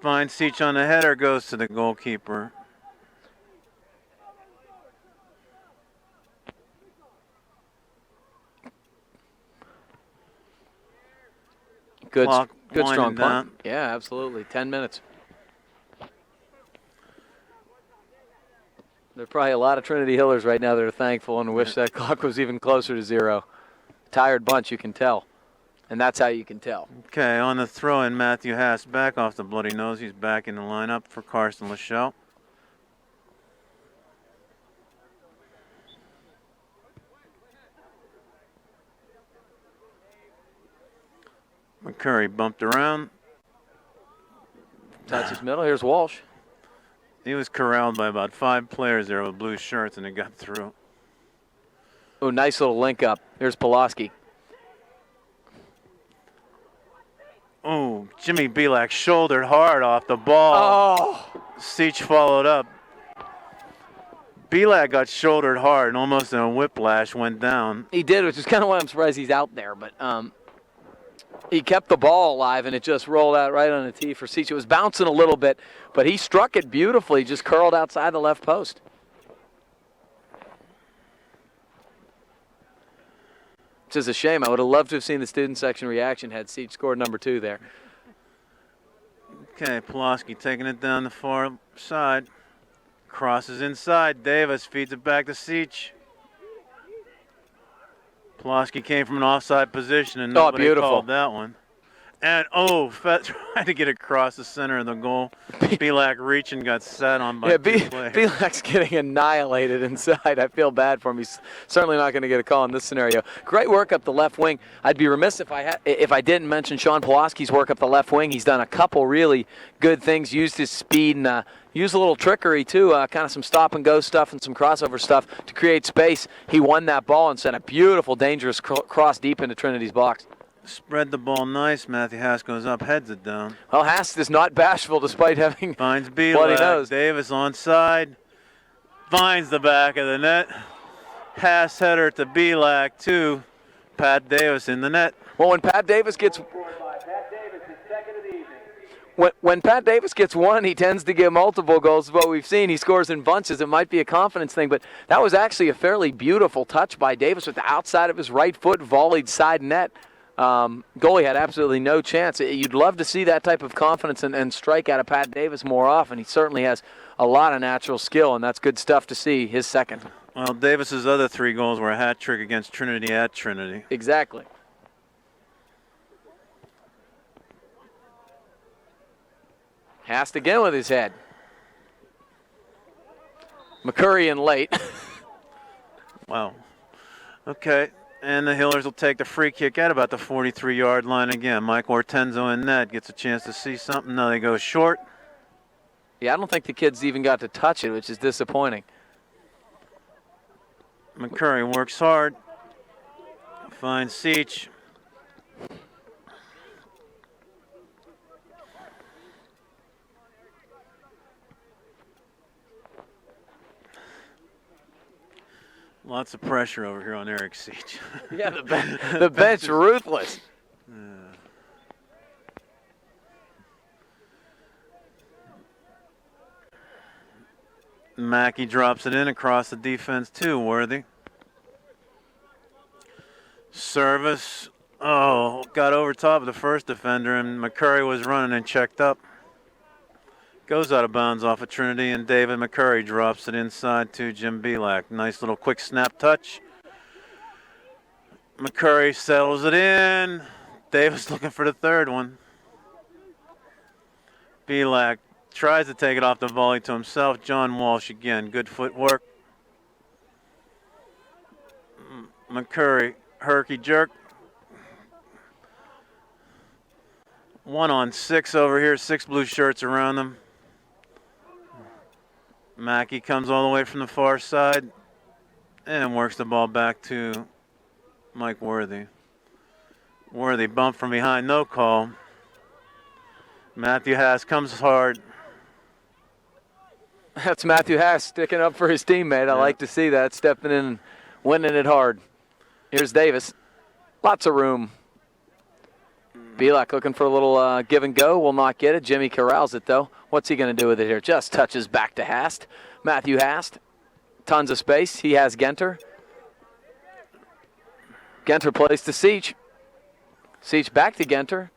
Finds Seach on the header. Goes to the goalkeeper. Good Clock strong winding punt. down. Yeah, absolutely. 10 minutes. There are probably a lot of Trinity Hillers right now that are thankful and wish that clock was even closer to 0. Tired bunch, you can tell. And that's how you can tell. Okay, on the throw-in, Matthew Haas back off the bloody nose. He's back in the lineup for Carson Lachelle. McCurry bumped around. Touches middle. Here's Walsh. He was corralled by about 5 players there with blue shirts, and it got through. Oh, nice little link up. Here's Pulaski. Oh, Jimmy Belak shouldered hard off the ball. Oh, Seach followed up. Belak got shouldered hard and almost in a whiplash went down. he did, which is kind of why I'm surprised he's out there. But he kept the ball alive, and it just rolled out right on the tee for Seach. It was bouncing a little bit, but he struck it beautifully, just curled outside the left post. Which is a shame. I would have loved to have seen the student section reaction had Seach scored number 2 there. Okay, Pulaski taking it down the far side. Crosses inside. Davis feeds it back to Seach. Pulaski came from an offside position and nobody beautiful. called that one. And, tried to get across the center of the goal. Belak reaching got sat on by 2 players. Belak's getting annihilated inside. I feel bad for him. He's certainly not going to get a call in this scenario. Great work up the left wing. I'd be remiss if I didn't mention Sean Pulaski's work up the left wing. He's done a couple really good things, used his speed and used a little trickery too, kind of some stop-and-go stuff and some crossover stuff to create space. He won that ball and sent a beautiful, dangerous cross deep into Trinity's box. Spread the ball nice. Matthew Haas goes up, heads it down. Well, Haas is not bashful despite having Finds bloody Belak. nose. Davis onside. Finds the back of the net. Haas header to Belak to Pat Davis in the net. Well, when Pat Davis gets when Pat Davis gets one, he tends to get multiple goals. What we've seen, he scores in bunches. It might be a confidence thing, but that was actually a fairly beautiful touch by Davis with the outside of his right foot, volleyed side net. Goalie had absolutely no chance. You'd love to see that type of confidence and strike out of Pat Davis more often. He certainly has a lot of natural skill, and that's good stuff to see, his second. Well, Davis's other 3 goals were a hat trick against Trinity at Trinity. Exactly. Hast again with his head. McCurry in late. Wow. Okay. And the Hillers will take the free kick at about the 43-yard line again. Mike Ortenzo in net gets a chance to see something. No, they go short. Yeah, I don't think the kids even got to touch it, which is disappointing. McCurry works hard. Finds Seach. Lots of pressure over here on Eric Seach. Yeah, the bench ruthless. Mackey drops it in across the defense too, Worthy. Service. Oh, got over top of the first defender, and McCurry was running and checked up. Goes out of bounds off of Trinity, and David McCurry drops it inside to Jim Belak. Nice little quick snap touch. McCurry settles it in. Davis looking for the third one. Belak tries to take it off the volley to himself. John Walsh again, good footwork. McCurry, herky jerk. 1-on-6 over here, 6 blue shirts around them. Mackey comes all the way from the far side and works the ball back to Mike Worthy. Worthy bump from behind, no call. Matthew Haas comes hard. That's Matthew Haas sticking up for his teammate. I like to see that, stepping in and winning it hard. Here's Davis. Lots of room. Belak looking for a little give and go. Will not get it. Jimmy corrals it, though. What's he going to do with it here? Just touches back to Hast. Matthew Hast. Tons of space. He has Genter. Genter plays to Seach. Seach back to Genter.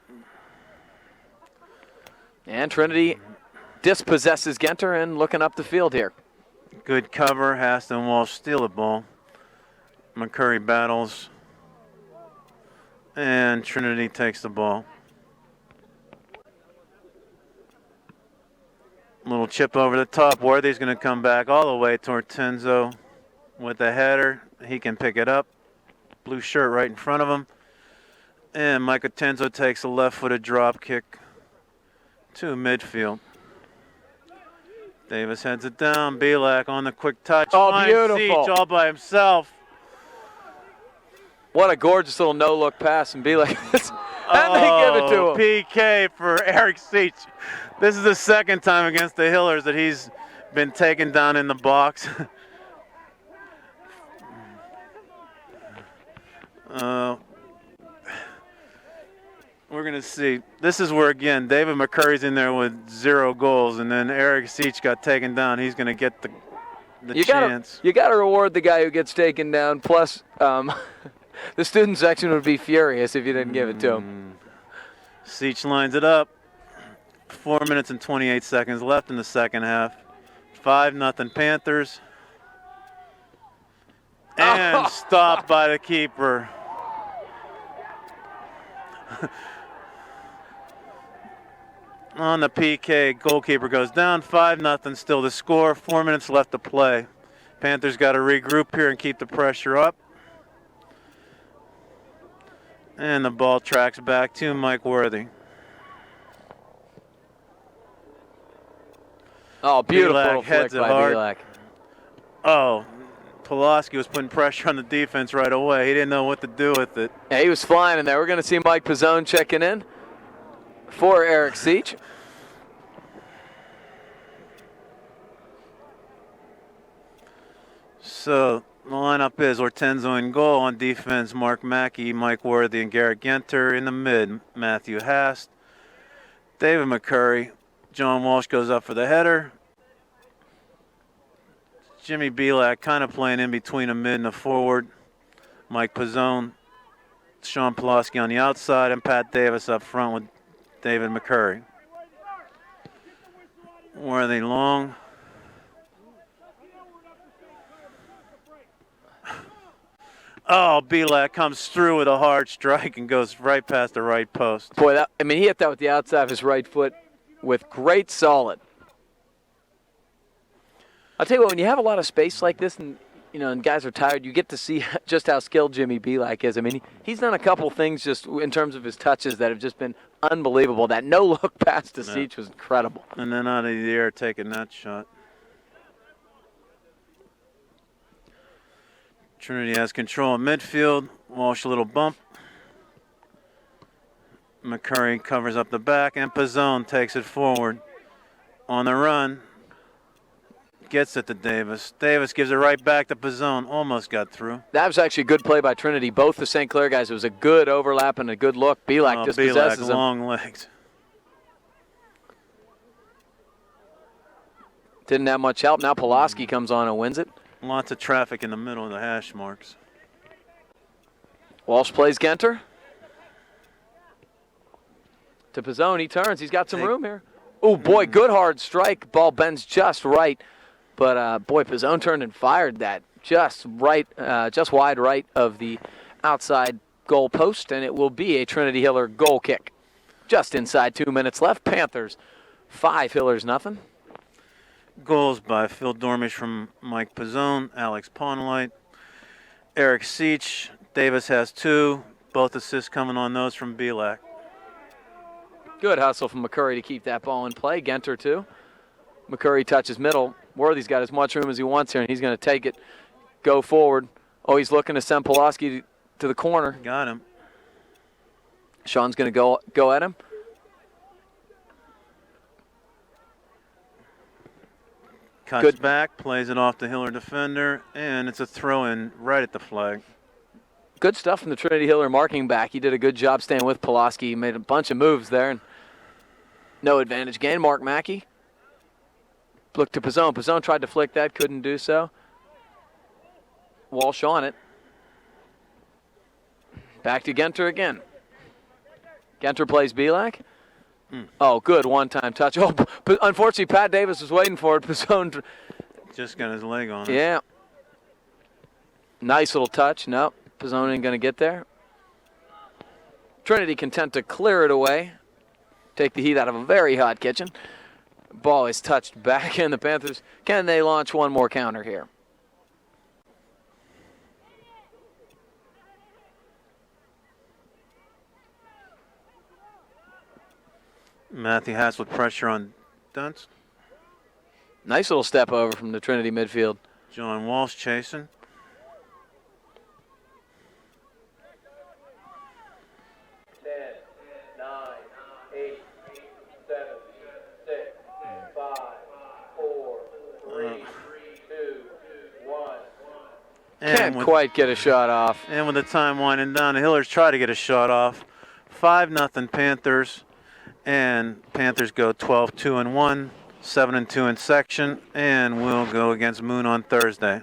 And Trinity dispossesses Genter and looking up the field here. Good cover. Hast and Walsh steal the ball. McCurry battles. And Trinity takes the ball. Little chip over the top. Worthy's going to come back all the way toward Tenzo with the header. He can pick it up. Blue shirt right in front of him. And Micah Tenzo takes a left-footed drop kick to midfield. Davis heads it down. Belak on the quick touch. Oh, beautiful. Seach all by himself. What a gorgeous little no-look pass and Belak. And they give it to him. PK for Eric Seach. This is the second time against the Hillers that he's been taken down in the box. We're going to see. This is where, again, David McCurry's in there with 0 goals, and then Eric Seach got taken down. He's going to get the chance. You got to reward the guy who gets taken down. Plus, the student section would be furious if you didn't give it to him. Seach lines it up. 4 minutes and 28 seconds left in the second half. 5-0 Panthers. And stopped by the keeper. On the PK, goalkeeper goes down. 5-0 still the score. 4 minutes left to play. Panthers got to regroup here and keep the pressure up. And the ball tracks back to Mike Worthy. Oh, beautiful Belak flick by Belak. Oh, Pulaski was putting pressure on the defense right away. He didn't know what to do with it. Yeah, he was flying in there. We're going to see Mike Pizzone checking in for Eric Seach. So the lineup is Ortenzo in goal. On defense, Mark Mackey, Mike Worthy, and Garrett Genter. In the mid, Matthew Hast, David McCurry. John Walsh goes up for the header. Jimmy Belak kind of playing in between a mid and a forward. Mike Pizzone, Sean Pulaski on the outside, and Pat Davis up front with David McCurry. Worthy long. Oh, Belak comes through with a hard strike and goes right past the right post. Boy, he hit that with the outside of his right foot with great solid. I'll tell you what, when you have a lot of space like this and and guys are tired, you get to see just how skilled Jimmy Belak is. I mean, he's done a couple things just in terms of his touches that have just been unbelievable. That no-look pass to Seach was incredible. And then out of the air taking that shot. Trinity has control in midfield. Walsh a little bump. McCurry covers up the back, and Pizzone takes it forward. On the run, gets it to Davis. Davis gives it right back to Pizzone. Almost got through. That was actually a good play by Trinity. Both the St. Clair guys, it was a good overlap and a good look. Belak just possesses him. Long legs. Didn't have much help. Now Pulaski comes on and wins it. Lots of traffic in the middle of the hash marks. Walsh plays Genter. To Pizzone, he turns. He's got some room here. Oh, boy, good hard strike. Ball bends just right. But, boy, Pizzone turned and fired that just right, just wide right of the outside goal post, and it will be a Trinity Hiller goal kick. Just inside 2 minutes left. Panthers 5, Hillers nothing. Goals by Phil Dormish from Mike Pizzone, Alex Pawnlight, Eric Seach. Davis has 2. Both assists coming on those from Belak. Good hustle from McCurry to keep that ball in play. Genter, too. McCurry touches middle. Worthy's got as much room as he wants here, and he's going to take it, go forward. Oh, he's looking to send Pulaski to the corner. Got him. Sean's going to go at him. Cuts back, plays it off the Hiller defender, and it's a throw-in right at the flag. Good stuff from the Trinity Hiller marking back. He did a good job staying with Pulaski. He made a bunch of moves there. And no advantage gain. Mark Mackey looked to Pizzone. Pizzone tried to flick that, couldn't do so. Walsh on it. Back to Genter again. Genter plays Belak. Oh, good one-time touch. Oh, unfortunately, Pat Davis was waiting for it. Pizzone just got his leg on it. Yeah. Nice little touch. Nope. Pizzone ain't going to get there. Trinity content to clear it away. Take the heat out of a very hot kitchen. Ball is touched back, and the Panthers, can they launch one more counter here? Matthew Haas with pressure on Dunst. Nice little step over from the Trinity midfield. John Walsh chasing. Can't quite get a shot off. And with the time winding down, the Hillers try to get a shot off. 5-0 Panthers. And Panthers go 12-2-1, 7-2 in section, and we'll go against Moon on Thursday.